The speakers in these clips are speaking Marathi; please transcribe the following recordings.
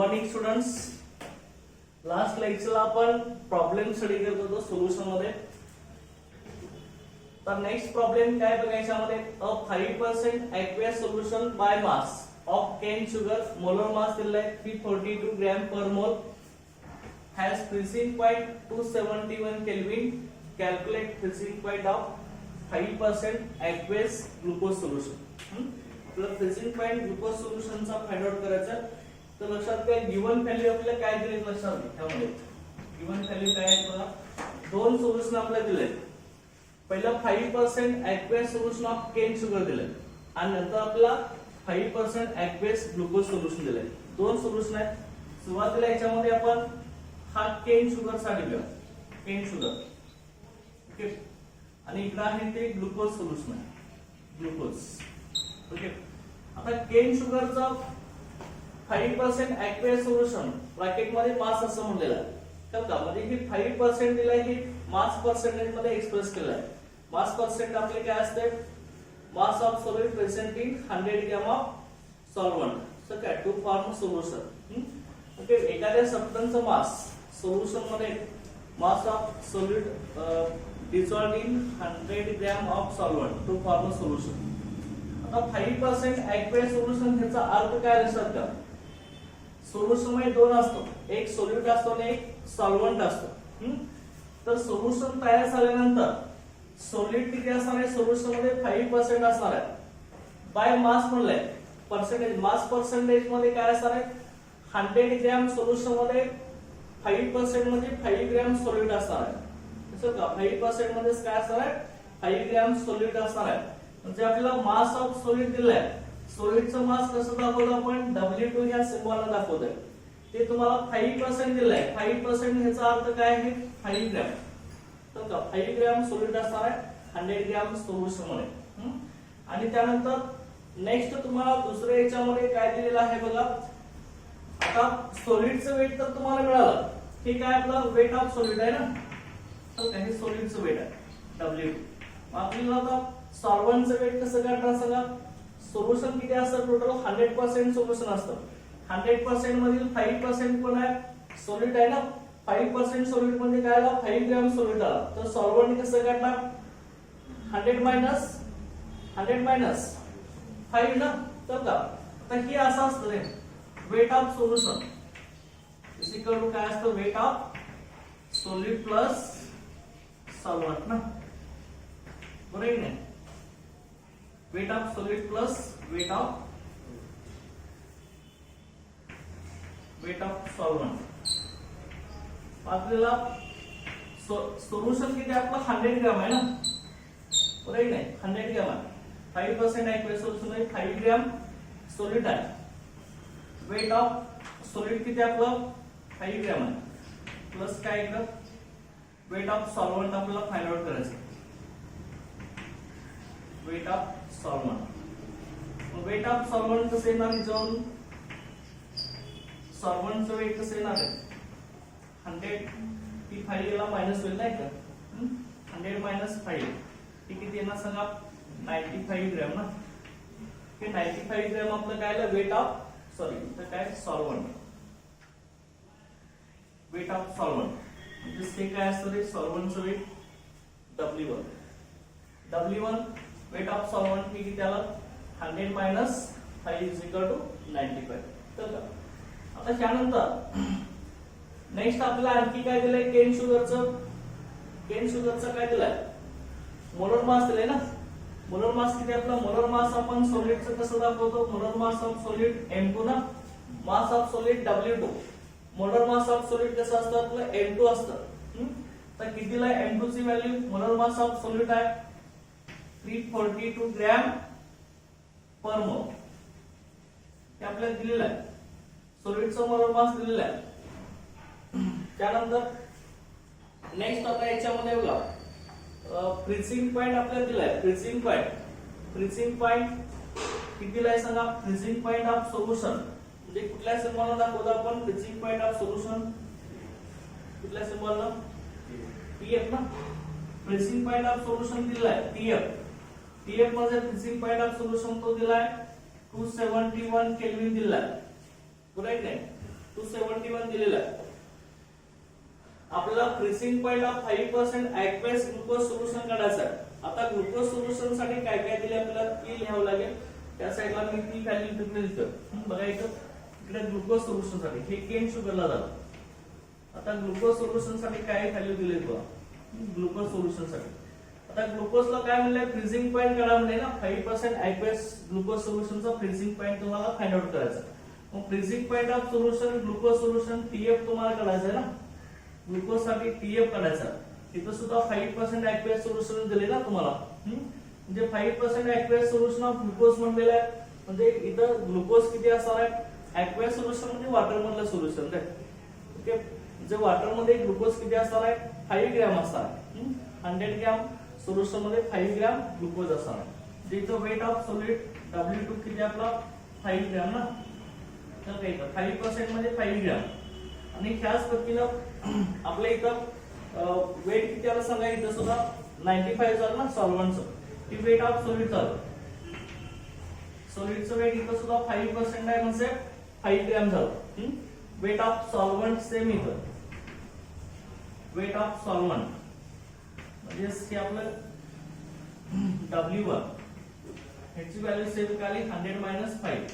Morning students. लास्ट लेक्चरला आपण प्रॉब्लेम स्टडी करत होतो सोल्युशन मध्ये. तर नेक्स्ट प्रॉब्लेम काय बघायचा मध्ये, अ 5% aqueous solution by mass of cane sugar, molar mass दिलाय 342 ग्रॅम पर मोल, has freezing point 271 Kelvin. Calculate freezing point of 5% aqueous glucose solution. आपल्याला फ्रीजिंग पॉइंट ग्लुकोज सोल्युशनचा फाइंड आउट करायचा. तर लक्षात घ्या गिवन व्हॅल्यू आपल्याला काय दिली लक्षात घ्या. त्यामध्ये गिवन व्हॅल्यू काय आहे बघा, दोन सोल्युशन आपल्याला दिले. पहिलं 5% aqueous solution of cane sugar दिले आणि नंतर आपल्याला 5% aqueous ग्लुकोज सोल्युशन दिले. दोन सोल्युशन आहेत. सुरुवातीला याच्यामध्ये आपण हा केन शुगर साठी घेऊ, केन शुगर ओके, आणि इकडे आहे ते ग्लुकोज सोल्युशन आहे, ग्लुकोज ओके. आता केन शुगरचा 5% aqueous सोल्युशन ब्रॅकेट मध्ये मास असं म्हणलेलं आहे. कळतं म्हणजे की 5% दिलाय की मास पर्सेंटेज मध्ये एक्सप्रेस केलं आहे. मास पर्सेंट आपले काय असते, mass of solid present in 100 gram of solvent. So काय टू फॉर्म सोल्युशन ओके. एखाद्या सब्स्टन्सचा मास सोल्युशन मध्ये, mass of solid dissolved in 100 gram of solvent to form solution. आता 5% aqueous सोल्युशन ह्याचा अर्थ काय लक्षात घ्या. सोल्युशन मध्ये दोन असतो, एक सोल्यूट असतो आणि एक सॉल्व्हंट असतो. तर सोल्युशन तयार झाल्यानंतर सॉलिड किती असणार आहे, सोल्युशन मध्ये 5% असणार आहे. बाय मास म्हणलंय पर्सेंटेज, मास पर्सेंटेज मध्ये काय असणार आहे, 100 ग्रॅम सोल्युशन मध्ये 5% म्हणजे 5 ग्रॅम सॉलिड असणार आहे. तसं का 5% मध्ये काय असणार आहे, 5 ग्रॅम सॉलिड असणार आहे. म्हणजे आपल्याला मास ऑफ सॉलिड दिलाय. सॉलिडचं मास कसं दाखवलं आपण, W2 ह्या सिम्बॉलने दाखवतोय. ते तुम्हाला 5% दिलाय. 5% ह्याचा अर्थ काय आहे, 5 ग्रॅम. तर का 5 ग्रॅम सॉलिड असणार आहे 100 ग्रॅम सोल्युशन मध्ये. आणि त्यानंतर नेक्स्ट तुम्हाला दुसऱ्या याच्यामध्ये काय दिलेलं आहे बघा. आता सॉलिडचं वेट तर तुम्हाला मिळालं, ठीक आहे, आपलं वेट ऑफ सॉलिड आहे ना. तर काही सॉलिडचं वेट आहे W2. आपल्याला आता सॉल्व्हंटचं वेट कसं काढणार सांगा. सोल्युशन किती असतं, टोटल 100% सोल्युशन असतं. 100% मधील 5% कोण आहे, सॉलिड आहे ना. 5% सॉलिड म्हणजे काय आला, 5 ग्रॅम सॉलिड आला. तर सॉल्व्हंट कसं काढणार, 100 मायनस 5 ना. तर का आता हे असं असतं रे, weight of solution is equal to काय असतं, weight of solid plus solvent ना, बरोबर आहे ना. Weight of solid plus weight of solvent. आपल्याला सोल्युशन किती आपलं 100 ग्रॅम आहे ना, बरोबर आहे नाही, 100 ग्रॅम आहे. 5% aqueous सोल्युशन आहे, 5 ग्रॅम सॉलिड आहे. वेट ऑफ सॉलिड किती आपलं 5 ग्रॅम आहे, प्लस काय इकडं वेट ऑफ सॉल्व्हंट आपल्याला फाइंड आउट करायचं. Weight of solvent, weight of solvent कसं येणार, ह्याच्यावरून सॉल्व्हंटचं वेट कसं येणार आहे, 100 ती 5 याला मायनस होईल नाही का. 100 मायनस 5 ती किती येणार सांगा, 95 ग्रॅम ना. हे 95 ग्रॅम आपलं काय वेट ऑफ, सॉरी तर काय सॉल्व्हंट, वेट ऑफ सॉल्व्हंट. म्हणजे ते काय असतं रे, सॉल्व्हंटचं weight W1 weight of solvent किती त्याला 100 मायनस 5 इज इक्वल टू 95. तर का आता त्यानंतर नेक्स्ट आपल्याला आणखी काय दिलंय, केन शुगरचं. केन शुगरचं काय दिलंय, मोलर मास दिलंय ना. मोलर मास किती आपला, मोलर मास आपण सॉलिडचं कसं दाखवतो, molar mass of solid M2 ना, mass of solid W2. Molar mass of solid कसं असतं आपलं M2 असतं. तर किती दिलाय M2 ची value, molar mass of solid आहे 342 ग्रॅम पर मोल. हे आपल्याला दिलेलं आहे. सॉलिडचं मोलर मास दिलेलं आहे. त्यानंतर नेक्स्ट आता याच्यामध्ये बघा, फ्रीजिंग पॉइंट आपल्याला दिलाय. फ्रीजिंग पॉइंट किती दिलाय सांगा. फ्रीजिंग पॉइंट ऑफ सोल्युशन म्हणजे कुठल्या सिम्बॉलला दाखवतो आपण, फ्रीजिंग पॉइंट ऑफ सोल्युशन कुठल्या सिम्बॉलला, TF ना. फ्रीजिंग पॉइंट ऑफ सोल्युशन दिलाय TF मध्ये फ्रीजिंग पॉइंट ऑफ सोल्युशन तो दिलाय 271 केल्विन दिलाय, बरोबर आहे. 271 दिलेला आहे. आपल्याला freezing point of 5% aqueous glucose solution काढायचं आहे. आता ग्लुकोज सोल्युशन साठी काय काय दिले आपल्याला ते लिहावं लागेल. त्या साइडला मी ती व्हॅल्यू तिकडे लिहितो. बघा इकडे ग्लुकोज सोल्युशन साठी हे केन शुगरला झालं. आता ग्लुकोज सोल्युशन साठी काय व्हॅल्यू दिले बघा. ग्लुकोज सोल्युशन साठी आता ग्लुकोजला काय म्हणलंय फ्रीझिंग पॉइंट काढा म्हणले ना. 5% aqueous ग्लुकोज सोल्युशनचा फ्रीझिंग पॉइंट तुम्हाला फाइंड आउट करायचा. मग freezing point of solution glucose solution TF तुम्हाला काढायचं आहे ना. ग्लुकोज साठी TF काढायचा. इथं सुद्धा 5% aqueous सोल्युशन दिले ना तुम्हाला. म्हणजे 5% aqueous सोल्युशन ऑफ ग्लुकोज म्हणलेलं आहे. म्हणजे इथं ग्लुकोज किती असणार आहे. aqueous सोल्युशन म्हणजे वॉटर मधलं सोल्युशन रे. ओके जे वॉटर मध्ये ग्लुकोज किती असणार आहे 5 ग्रॅम असणार आहे. 100 ग्रॅम सोल्युशन मध्ये 5 ग्रॅम ग्लुकोज असणार आहे. जे इथं वेट ऑफ सॉलिड W2 किती आपला 5 ग्रॅम ना. तर काय इथं 5% मध्ये 5 ग्रॅम आणि ह्याच पद्धतीनं आपल्या इथं वेट किती आलं सांगा. इथं सुद्धा 95 झालं ना सॉल्व्हंटचं. ती वेट ऑफ सॉलिड झालं. सॉलिडचं वेट इथं सुद्धा 5% आहे म्हणजे 5 ग्रॅम झालं. वेट ऑफ सॉल्व्हंट सेम इथं. वेट ऑफ सॉल्व्हंट म्हणजे हे आपलं W1 ह्याची व्हॅल्यू सेम काय आली 100 - 5.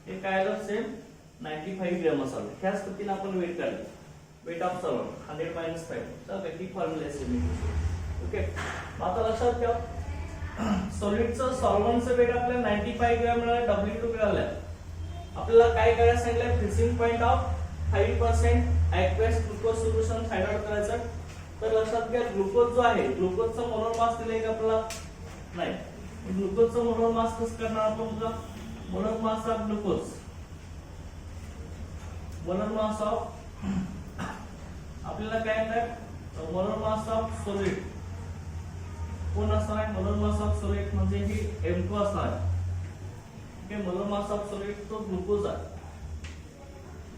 हे काय आलं सेम 95 ग्रॅम असावं. ह्याच पद्धतीने आपण वेट काढलं. Weight of solvent 100 - 5. तर ती फॉर्म्युला आहे सेम. ओके आता लक्षात ठेवा सॉलिडचं सॉल्व्हंटचं वेट आपल्याला 95 ग्रॅम मिळालं. W2 मिळालं. आपल्याला काय करायचं सांगितलं freezing point of 5% aqueous glucose solution find out करायचं. तर लक्षात घ्या ग्लुकोज जो आहे ग्लुकोजचा मोलर मास दिलाय का आपल्याला नाही. ग्लुकोजचा मोलर मास कसं करणार आपण बघा. Molar mass of glucose molar mass of आपल्याला काय म्हणतात मोलर मास ऑफ सॉलिड कोण असणार आहे. मोलर मास ऑफ सॉलिड म्हणजे ही M2 असणार आहे. Okay molar mass of solid तो ग्लुकोज आहे.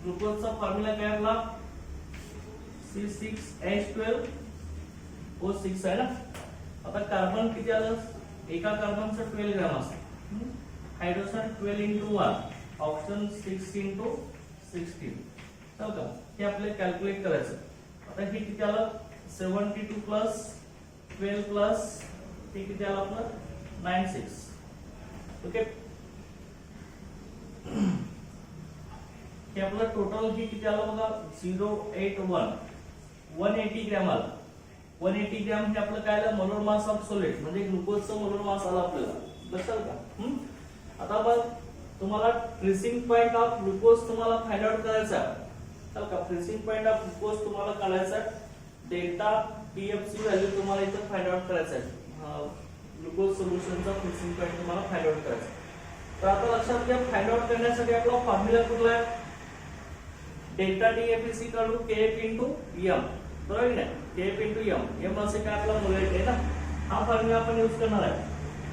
ग्लुकोजचा फॉर्म्युला काय आपला C6H12O6 आहे ना. आता कार्बन किती आलं एका कार्बनचं 12 ग्रॅम असतं. Hydrogen 12 × 1 option 6 × 16. चल का हे आपल्याला कॅल्क्युलेट करायचं. आता हे किती आलं 72 + 12 + हे किती आलं आपलं 96. ओके हे आपलं टोटल हे किती आलं बघा 081 180 ग्रॅम आलं. 180 ग्रॅम हे आपलं काय आलं मोलर मास ऑफ सॉलिड म्हणजे ग्लुकोजचं मोलर मास आलं आपल्याला. लक्षात का. आता बघ तुम्हाला फ्रीझिंग पॉइंट ऑफ ग्लुकोज तुम्हाला फाइंड आउट करायचा आहे. तर का फ्रीझिंग पॉइंट ऑफ ग्लुकोज तुम्हाला काढायचा आहे. डेल्टा TF ची व्हॅल्यू तुम्हाला इथं फाइंड आउट करायचं आहे. ग्लुकोज सोल्युशनचा फ्रीझिंग पॉइंट तुम्हाला फाइंड आउट करायचा आहे. तर आता लक्षात घ्या फाइंड आउट करण्यासाठी आपला फॉर्म्युला कुठला आहे डेल्टा TF = KF × M. बरोबर आहे ना. KF × M. M असे काय आपला मोलेट आहे ना. हा फॉर्म्युला आपण यूज करणार आहे.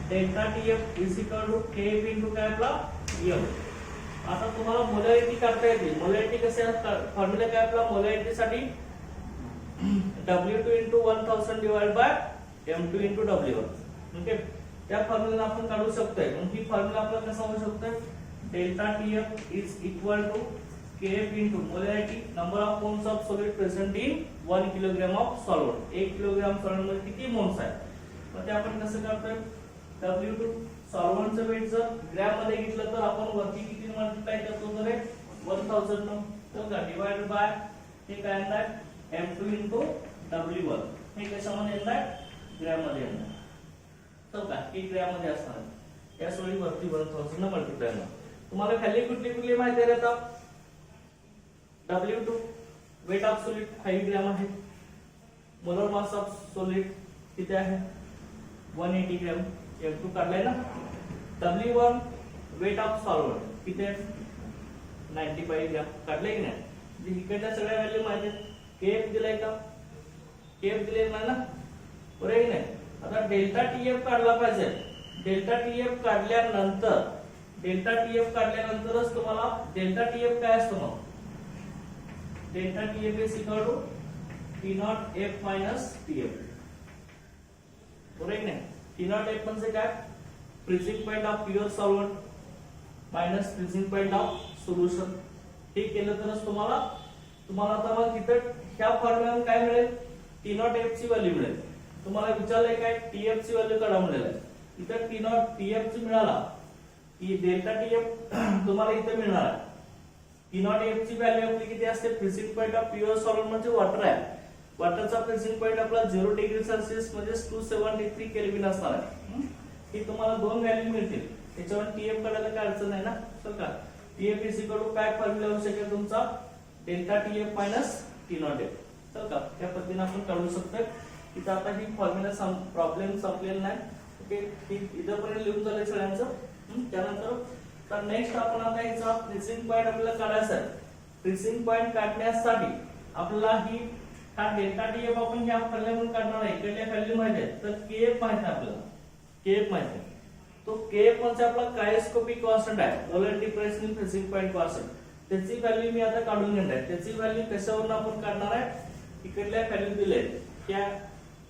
डेल्टा TF = KF × काय आपला M. आता तुम्हाला मोलॅरिटी काढता येते. मोलॅरिटी कसे फॉर्म्युला काय आपला मोलॅरिटी साठी W2 × 1000 / M2 × W1. ओके त्या फॉर्म्युला आपण काढू शकतोय. मग ही फॉर्म्युला आपल्याला कसा होऊ शकतो delta TF = KF × molarity number of moles of solid present in 1 kilogram of solvent. 1 kilogram solvent मध्ये किती मोल्स आहेत. मग ते आपण कसं करतोय W2 सॉल्व्हेंटचं वेट जर ग्रॅम मध्ये घेतलं तर आपण वरती किती मल्टिप्लाय करतो तर 1000 न तर का डिवाइड बाय हे काय येणार M2 × W1. हे कशामध्ये येणार ग्रॅम मध्ये येणार. तर का हे ग्रॅम मध्ये असणार. या सोळी वरती 1000 न मल्टिप्लाय होणार. तुम्हाला खाली कुठली माहिती आहे आता W2 weight of solid 5 gram आहे. मोलर मास ऑफ सॉलिड किती आहे 180 ग्रॅम. M2 काढलाय ना. W1 वेट ऑफ सॉल्व्हेंट किती आहे 95 ग्रॅम काढले की नाही. म्हणजे इकडच्या सगळ्या व्हॅल्यू माहिती आहेत. KF दिलाय का KF दिले नाही ना. बरोबर आहे की नाही. आता डेल्टा TF काढला पाहिजे. डेल्टा TF काढल्यानंतरच तुम्हाला डेल्टा TF काय असतो मग डेल्टा TF = T0F - TF. बरोबर आहे की नाही. T0F म्हणजे काय freezing point of pure solvent minus freezing point of solution. ठीक केलं तरच तुम्हाला आता मग इथं ह्या फॉर्म्युला काय मिळेल, टी नॉट एफ ची व्हॅल्यू मिळेल. तुम्हाला विचारलंय काय टीएफ ची व्हॅल्यू काढा म्हणलेलं आहे. इथं टी नॉट टीएफ ची मिळाला की डेल्टा टीएफ तुम्हाला इथं मिळणार आहे. टी नॉट एफ ची व्हॅल्यू आपली किती असते, freezing point of pure solvent म्हणजे वॉटर आहे. वॉटरचा फ्रीझिंग पॉईंट आपला 0 डिग्री सेल्सिअस म्हणजे 273 केल्विन असणार आहे. ही तुम्हाला दोन व्हॅल्यू मिळतील. त्याच्यावर टीएफ काढायला काय अडचण नाही ना. चल का टीएफ इज इक्वल टू काय फॉर्म्युला होऊ शकेल तुमचा, delta TF minus T not F. चल का त्या पद्धतीने आपण काढू शकतो. इथं आता ही फॉर्म्युला प्रॉब्लेम संपलेला नाही. ओके, इथपर्यंत लिहून झालंय सगळ्यांचं. त्यानंतर नेक्स्ट आपण आता याचा फ्रीझिंग पॉईंट आपल्याला काढायचा आहे. फ्रीझिंग पॉईंट काढण्यासाठी आपल्याला ही हा डेल्टा टीएफ आपण ह्या फॉर्म्युल्यावरून काढणार आहे. इकडल्या व्हॅल्यू माहिती आहे तर केएफ माहिती आहे आपल्याला, केएफ माहिती आहे. तो केएफ म्हणजे आपला क्रायोस्कोपिक कॉन्स्टंट आहे, molar depression freezing point constant. त्याची व्हॅल्यू मी आता काढून घेणार आहे. त्याची व्हॅल्यू कशावरून आपण काढणार आहे, इकडल्या व्हॅल्यू दिले त्या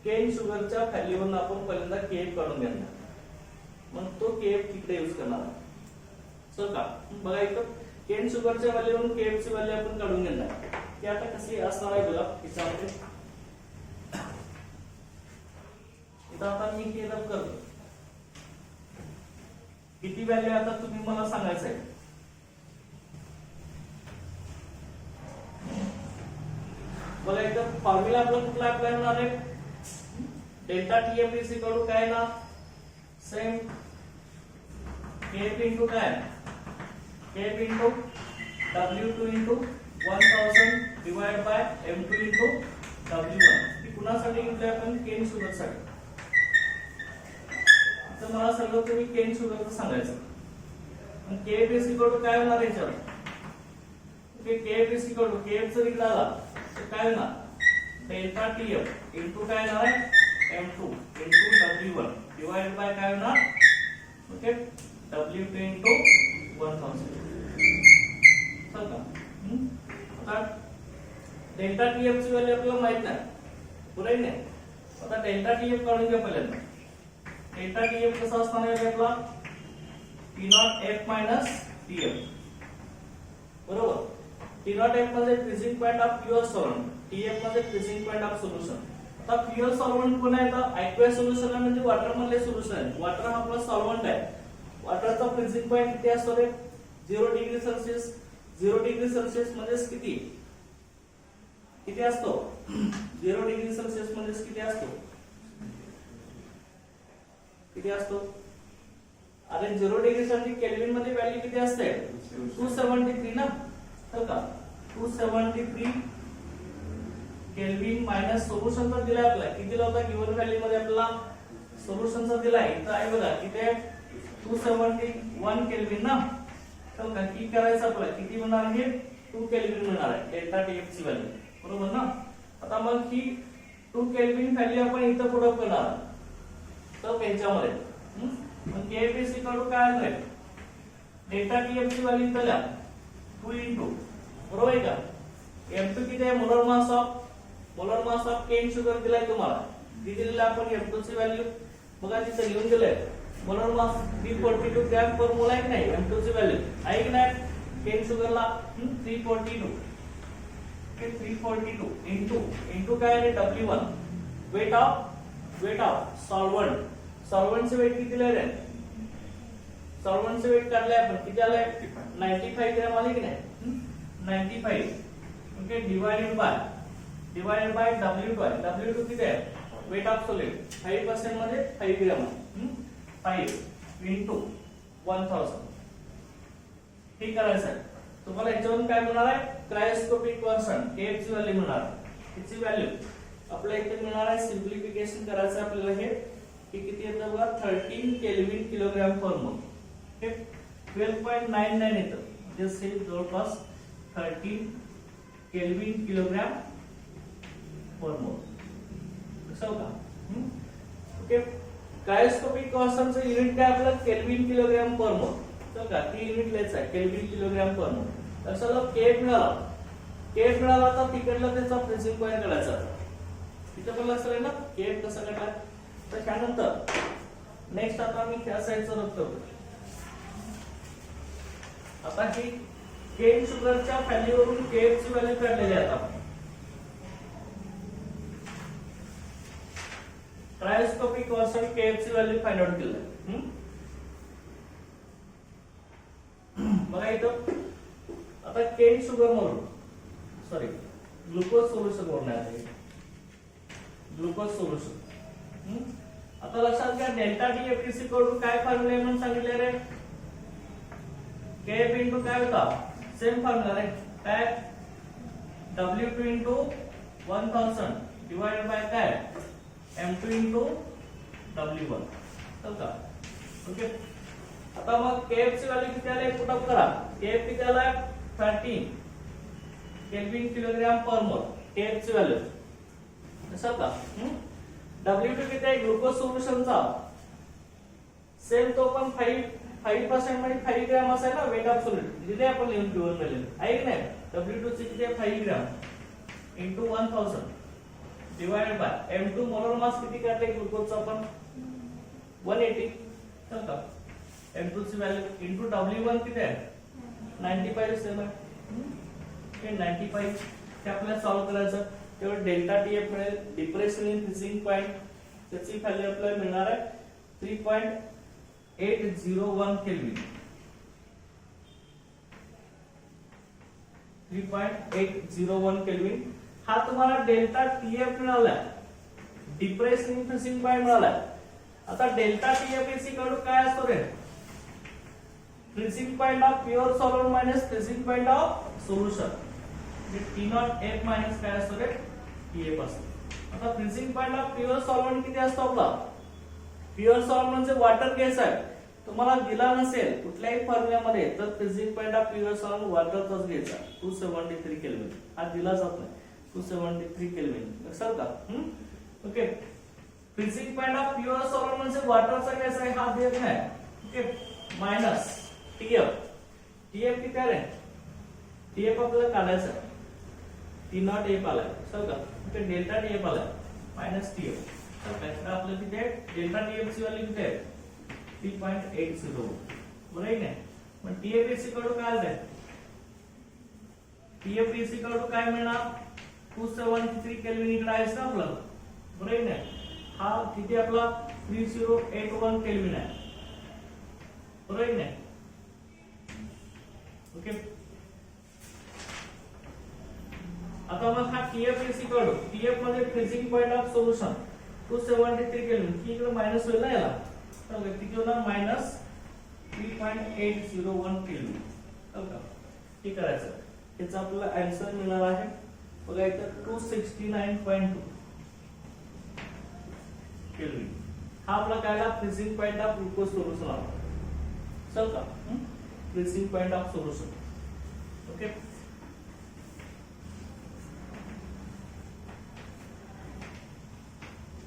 केन शुगरच्या व्हॅल्यूवरून आपण पहिल्यांदा केएफ काढून घेणार. मग तो केएफ तिकडे यूज करणार आहे. चल का बघा इथं केन शुगरच्या व्हॅल्यूवरून केएफ ची व्हॅल्यू आपण काढून घेणार. ती आता कशी असणार आहे बघा याच्यामध्ये. इथं आता मी केलं करतो. किती व्हॅल्यू आता तुम्ही मला सांगायचं आहे. बघा इथं फॉर्म्युला आपला कुठला अप्लाय होणार आहे, delta TF is equal to काय ना, सेम केएफ इनटू काय, KF into W2 into 1000 divide by M2 into W1. ही कुणासाठी घेतली आपण, केन शुगर साठी. तर मला सगळं तुम्ही केन शुगरचं सांगायचं. मग केएफ इज इक्वल टू काय होणार याच्यावर, okay KF is equal to KF जरी झाला तर काय होणार, डेल्टा टीएफ इनटू काय येणार आहे M2 into W1 divide by काय होणार, ओके W2 इनटू 1000. चल का आता डेल्टा टीएफ ची व्हॅल्यू आपल्याला माहित नाही, पुरे नाही. आता डेल्टा टीएफ काढून घ्या पहिल्यांदा. डेल्टा टीएफ कसा असणार आहे आपला, T not F minus TF. बरोबर, टी नॉट एफ म्हणजे freezing point of pure solvent, TF म्हणजे फ्रीझिंग पॉईंट ऑफ सोल्युशन. आता प्युअर सॉल्व्हेंट कोण आहे, तर एक्वा सोल्युशन आहे म्हणजे वॉटर मधले सोल्युशन आहे. वॉटर हा आपला सॉल्व्हेंट आहे. वॉटरचा फ्रीझिंग पॉईंट किती असतो रे, 0 डिग्री सेल्सिअस. 0 डिग्री सेल्सिअस म्हणजे किती असतो, 0 डिग्री सेल्सिअस म्हणजे किती असतो, अरे 0 डिग्री सेल्सिअस केल्विन मध्ये व्हॅल्यू किती असते, 273 ना. तर का 273 केल्विन मायनस सोल्युशनचा दिलाय आपल्याला, किती दिला होता गिवन व्हॅल्यू मध्ये आपल्याला सोल्युशनचा दिलाय. इथं आहे बघा किती, 271 केल्विन ना. तर का की करायचं आपल्याला, किती मिळणार आहे, 2 केल्विन मिळणार आहे डेल्टा टीएफ ची व्हॅल्यू. बरोबर ना. आता मग ही 2 केल्विन व्हॅल्यू आपण इथं पुट अप करणार तर त्यांच्यामध्ये. मग केएफ इज इक्वल टू काय आहे, डेल्टा टीएफ ची व्हॅल्यू इथं लिहा 2 इनटू, बरोबर आहे का. M2 किती आहे, molar mass of cane sugar दिलाय तुम्हाला. किती दिलेला आपण M2 ची व्हॅल्यू बघा तिथे लिहून दिलंय. मोलर मास 342 ग्रॅम पर मोल आहे की नाही, M2 ची व्हॅल्यू आहे की नाही. केन शुगरला 342 इनटू काय आहे W1 वेट ऑफ सॉल्व्हेंटचे वेट किती दिले, सॉल्व्हेंटचे वेट काढले आपण, किती आले 95 ग्रॅम आले की नाही, 95. ओके डिवाइडेड बाय W2 किती आहे, वेट ऑफ सॉलिड 5% मध्ये 5 ग्रॅम, 5 इनटू 1000. हे करायचं आहे तुम्हाला. याच्यावरून काय मिळणार आहे, क्रायोस्कोपिक कॉन्स्टंट केएफ ची व्हॅल्यू मिळणार. त्याची व्हॅल्यू आपल्याला इथे मिळणार आहे. सिम्प्लिफिकेशन करायचं आपल्याला. हे किती येतं बघा, 13 केल्विन किलोग्राम पर मोल. हे 12.99 येतं, म्हणजे हे जवळपास 13 केल्विन किलोग्राम पर मोल. लक्षात का. ओके, क्रायोस्कोपिक कॉन्स्टंटचं युनिट काय आपलं, केल्विन किलोग्राम पर मोल. तर का ती युनिट लिहायचं आहे, केल्विन किलोग्राम पर मोल. लक्षात केएफ मिळाला तर तिकडला त्याचा फ्रीझिंग पॉईंट काढायचा. तिथे पण लक्षात आहे ना केएफ कसं काढायचं. तर त्यानंतर नेक्स्ट आता मी त्या साईडचं रद्द करतो. आता ही केन शुगरच्या व्हॅल्यूवरून केएफ ची व्हॅल्यू काढलेली आहे आता. क्रायोस्कोपिक कॉन्स्टंट केएफ ची व्हॅल्यू फाइंड आउट केली आहे. बघा इथं आता केन शुगर म्हणून सॉरी ग्लुकोज सोल्युशन म्हणून आहे. Glucose solution. आता लक्षात घ्या डेल्टा टीएफसी कडून काय फॉर्म्युला आहे म्हणून सांगितले रे. केएफ इनटू काय होता सेम फॉर्म्युला रे काय W2 इनटू 1000 डिवाइडेड बाय काय M2 इनटू W1 तर का. ओके आता मग केएफ ची व्हॅल्यू किती आली पुट अप करा. केएफ किती आला 13 केल्विन किलोग्राम पर मोल केएफ ची व्हॅल्यू असं का. W2 किती आहे ग्लुकोज सोल्युशनचा सेम तो पण 5% म्हणजे 5 ग्रॅम असेल ना वेट ऑफ सॉलिड जिथे आपण लिहून प्युअर केलेलं आहे की नाही. W2 चे किती आहे 5 gram into 1000 divided by M2 molar mass किती काढले ग्लुकोजचा आपण 180 तर का. M2 ची व्हॅल्यू इनटू W1 किती आहे 95 सेम आहे. हे 95 ते आपल्याला सॉल्व करायचं. तेव्हा डेल्टा टीएफ मिळेल डिप्रेशन इन फ्रीजिंग पॉइंट त्याची व्हॅल्यू आपल्याला मिळणार आहे 3.801 केल्विन. 3.801 केल्विन हा तुम्हाला डेल्टा टीएफ मिळाला. डिप्रेशन इन फ्रीजिंग पॉइंट मिळाला. आता डेल्टा टीएफसी कडून काय असतो रे freezing point of pure solvent minus freezing point of solution. T0F minus काय असतो रे TF असतो. आता freezing point of pure solvent किती असतो आपला. प्युअर सॉल्व्हेंट म्हणजे वॉटर केस आहे. तुम्हाला दिला नसेल कुठल्याही फॉर्म्युल्यामध्ये तर freezing point of pure solvent वॉटरचाच घ्यायचा 273 केल्विन. हा दिला जात नाही 273 केल्विन लक्षात का. Okay freezing point of pure solvent म्हणजे वॉटरचा केस आहे हा देत नाही. Okay minus TF. TF किती आहे TF आपल्याला काढायचं आहे. T0F आलाय सर का. इथे डेल्टा TF आलाय मायनस TF तर काय तर आपल्याला किती आहे डेल्टा TF ची व्हॅल्यू किती आहे 3.80 बरोबर आहे ना. मग TFC कडून काय आलंय TFC कडून काय मिळणार 273 केल्विन इकडे आहे ना आपलं बरोबर आहे ना. हा किती आपला 3081 केल्विन आहे बरोबर आहे ना. ओके आता मग हा TFC कडून TF मध्ये freezing point of solution 273 kelvin की इकडे मायनस होईल ना याला तर किती होणार मायनस 3.801 केल्विन तर का. हे करायचं याचा आपल्याला आन्सर मिळणार आहे बघा इथं 269.2 केल्विन. हा आपला कायला freezing point of glucose solution आहे चल का. Freezing point of solution. Okay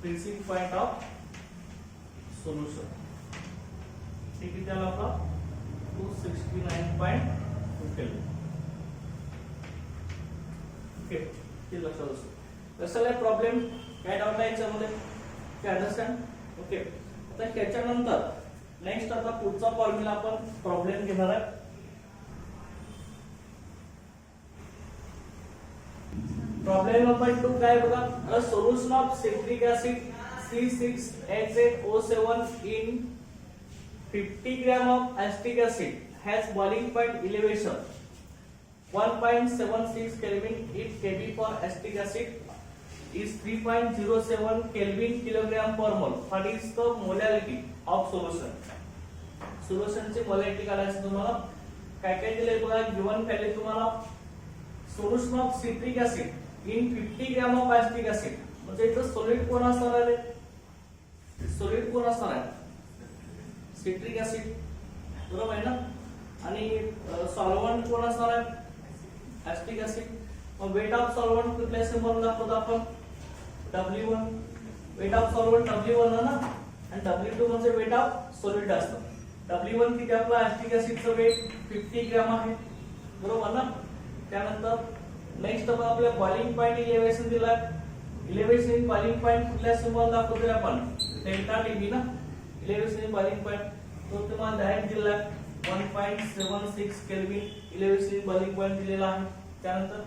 freezing point of solution ठीक है चलो आपका 269.2 केल्विन. ओके हे लक्षात असो. कसं आहे प्रॉब्लेम काय डाऊट आहे याच्यामध्ये काय अंडरस्टँड. ओके आता ह्याच्यानंतर नेक्स्ट आता पुढचा फॉर्म्युला आपण प्रॉब्लेम घेणार आहे. प्रॉब्लेम नंबर 2 काय बघा a solution of citric acid C6H8O7 in 50 gram of acetic acid has boiling point elevation 1.76 Kelvin if Kb for acetic acid is 3.07 Kelvin kilogram per mole. What is the molality of solution? Solution ची molality काढायची तुम्हाला काय काय दिले बघा गिवन व्हॅल्यू तुम्हाला solution of citric acid in 50 gram of acetic acid म्हणजे इथं सॉलिड कोण असणार आहे सॉलिड कोण असणार आहे सिट्रिक ऍसिड बरोबर आहे ना. आणि सॉल्व्हंट कोण असणार आहे ऍसिटिक ऍसिड. मग वेट ऑफ सॉल्व्हंट कुठल्या सिम्बॉल दाखवतो आपण W1. Weight of solvent W1 ना आणि W2 म्हणजे वेट ऑफ सॉलिड असतं. W1 किती आपला ऍसिटिक ऍसिडचं वेट 50 ग्रॅम आहे बरोबर ना. त्यानंतर नेक्स्ट आपल्या बॉइलिंग पॉइंट इलेव्हेशन दिला. इलेव्हेशन इन बॉइलिंग पॉइंट कुठल्या सिम्बॉल दाखवतोय आपण डेल्टा टीबी ना. इलेव्हेशन इन बॉइलिंग पॉइंट तो तुम्हाला डायरेक्ट दिला 1.76 केल्विन इलेव्हन बॉइलिंग पॉइंट दिलेला आहे. त्यानंतर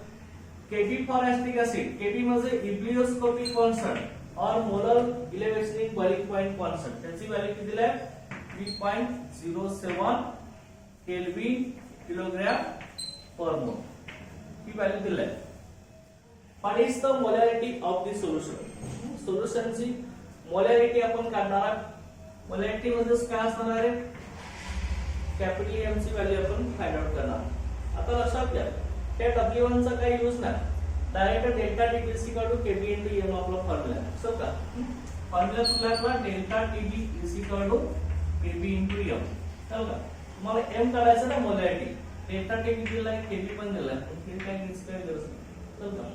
Kb for acetic acid, Kb म्हणजे इब्लिओस्कोपिक कॉन्स्टंट और molar eleven boiling point constant, त्याची व्हॅल्यू किती दिली आहे 3.07 केल्विन किलोग्राम पर मोल ही व्हॅल्यू दिली आहे. What is the molarity of the solution? सोल्युशनची मोलॅरिटी आपण काढणार आहोत. मोलॅरिटी म्हणजे काय असणार आहे, कॅपिटल एम ची व्हॅल्यू आपण फाइंड आउट करणार. आता लक्षात घ्या त्या W1 चा काही यूज नाही, direct delta T is equal to Kb into m आपला फॉर्म्युला आहे. सो का फॉर्म्युला कुठला आपला delta Tb is equal to Kb into m. चल का मला m काढायचं ना मोलॅरिटी, डेल्टा Tb दिला आहे Kb पण दिला आहे, हे काय काय गरज नाही. चल का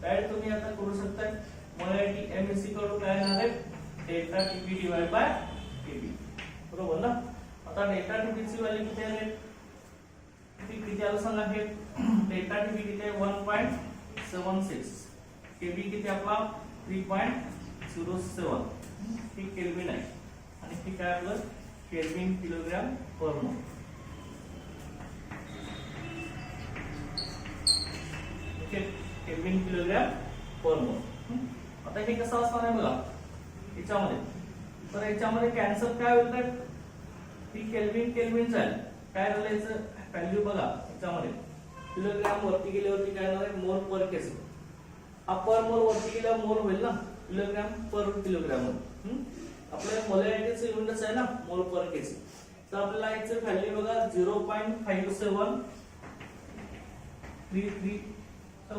डायरेक्ट तुम्ही आता करू शकता molarity m is equal to काय येणार आहे delta Tb divide by Kb, बरोबर ना. आता डेल्टा Tb ची व्हॅल्यू किती आहे, किती आलं सांगा. हे डेल्टा Tb किती आहे 1.76, Kb किती आपला 3.07, ही केल्विन आहे आणि ही काय आपलं केल्विन किलोग्राम पर मोल. ओके, केल्विन किलोग्राम पर मोल. आता हे कसं असणार आहे बघा याच्यामध्ये, तर याच्यामध्ये कॅन्सल काय होत आहे, ही केल्विन केल्विन आहे, काय झालं याचं व्हॅल्यू बघा याच्यामध्ये किलोग्राम वरती गेल्यावरती काय होणार आहे मोल पर केजी. हा पर मोल वरती गेल्यावर मोल होईल ना, किलोग्राम पर किलोग्राम. आपल्या मोलॅरिटीचं युनिट्स आहे ना मोल पर केजी, तर आपल्याला याचं व्हॅल्यू बघा 0.5733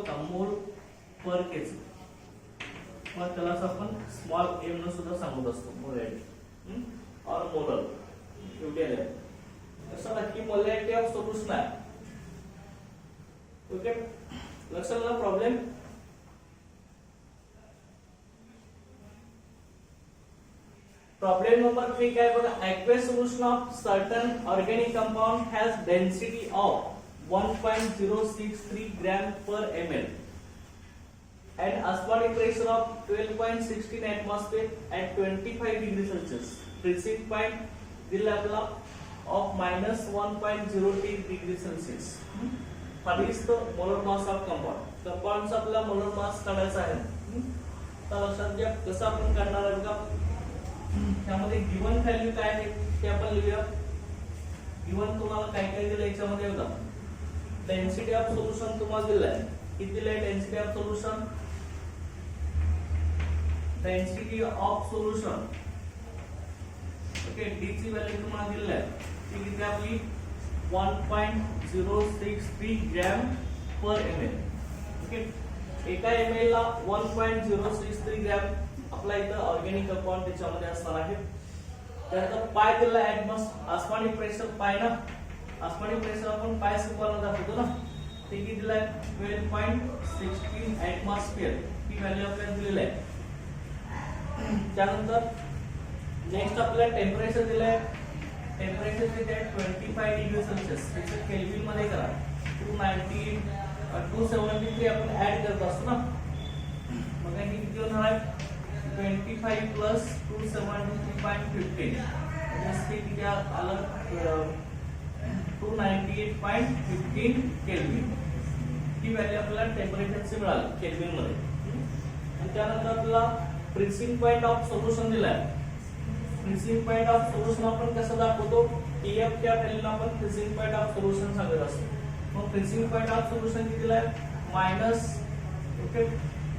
का मोल पर केजी. मग त्याला आपण स्मॉल m न सुद्धा सांगत असतो मोलॅरिटी और मोलर एवढी आहे. असं नक्की मोलॅरिटी ऑफ सोल्युशन आहे. ओके, लक्षात आला प्रॉब्लेम. प्रॉब्लेम नंबर 3 काय बघा, aqueous solution of certain organic compound has density of 1.063 gram per ml and osmotic pressure of 12.16 atmosphere at 25 degrees Celsius. Freezing point दिला आपला of -1.03 degrees Celsius. What is the molar mass of compound? Compound चा आपला molar mass काढायचा आहे. तर लक्षात घ्या कसं आपण काढणार आहे बघा. त्यामध्ये गिवन व्हॅल्यू काय आहे ते आपण लिहूया. गिवन तुम्हाला काय काय दिलं याच्यामध्ये बघा. डेन्सिटी ऑफ सोल्युशन तुम्हाला दिलं आहे, किती दिलं आहे density of solution, density of solution. Okay, D ची व्हॅल्यू तुम्हाला दिली आहे ती किती आपली 1.063 ग्रॅम पर ml. ओके, एका ml ला 1.063 ग्रॅम आपला इथं ऑर्गॅनिक कंपाऊंड त्याच्यामध्ये असणार आहे. त्यानंतर पाय दिला ऑस्मॉटिक प्रेशर पाय ना, ऑस्मॉटिक प्रेशर आपण पाय सिम्बॉल दाखवतो ना, ते किती दिलाय 12.16 एटमॉस्फियर ही व्हॅल्यू आपल्याला दिलेली आहे. त्यानंतर नेक्स्ट आपल्याला टेम्परेचर दिलंय, टेम्परेचर किती आहे 25 डिग्री सेल्सिअस. त्याचं केल्विन मध्ये करा 273 आपण ऍड करत असतो ना, मग हे किती होणार आहे 25 प्लस 273.15 म्हणजे किती आलं 298.15 केल्विन. ही व्हॅल्यू आपल्याला टेम्परेचरची मिळाली केल्विन मध्ये. आणि त्यानंतर आपल्याला फ्रीझिंग पॉइंट ऑफ सोल्युशन दिलाय. फ्रीझिंग पॉइंट ऑफ सोल्युशन आपण कसं दाखवतो, TF च्या व्हॅल्यूला आपण फ्रीझिंग पॉइंट ऑफ सोल्युशन सांगत असतो. मग फ्रीझिंग पॉइंट ऑफ सोल्युशन किती दिलाय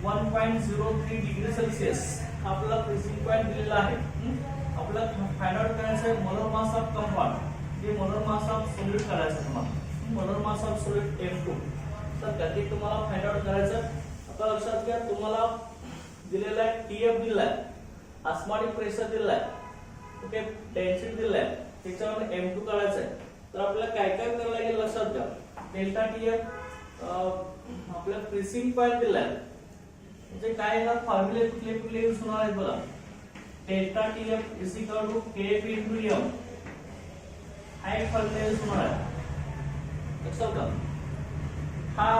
-1.03 डिग्री सेल्सिअस आपला फ्रीझिंग पॉइंट दिलेला आहे. आपल्याला फाइंड आउट करायचं आहे मोलर मास ऑफ कंपाऊंड, जे मोलर मास ऑफ सॉल्यूट करायचं तुम्हाला, molar mass of solute M2. तर त्याचे तुम्हाला फाइंड आउट करायचं. आता लक्षात घ्या तुम्हाला दिलेला आहे TF दिलाय, ऑस्मॉटिक प्रेशर दिलाय, ओके, डेन्सिटी दिलाय, त्याच्यावर M2 काढायचं आहे. तर आपल्याला काय काय करायला लागेल लक्षात घ्या. डेल्टा TF आपल्याला फ्रीझिंग पॉइंट दिलाय, म्हणजे काय ना फॉर्म्युले कुठले कुठले यूज होणार आहेत बघा. Delta TF is equal to Kf into m हा एक फॉर्म्युला यूज होणार आहे. लक्षात घ्या हा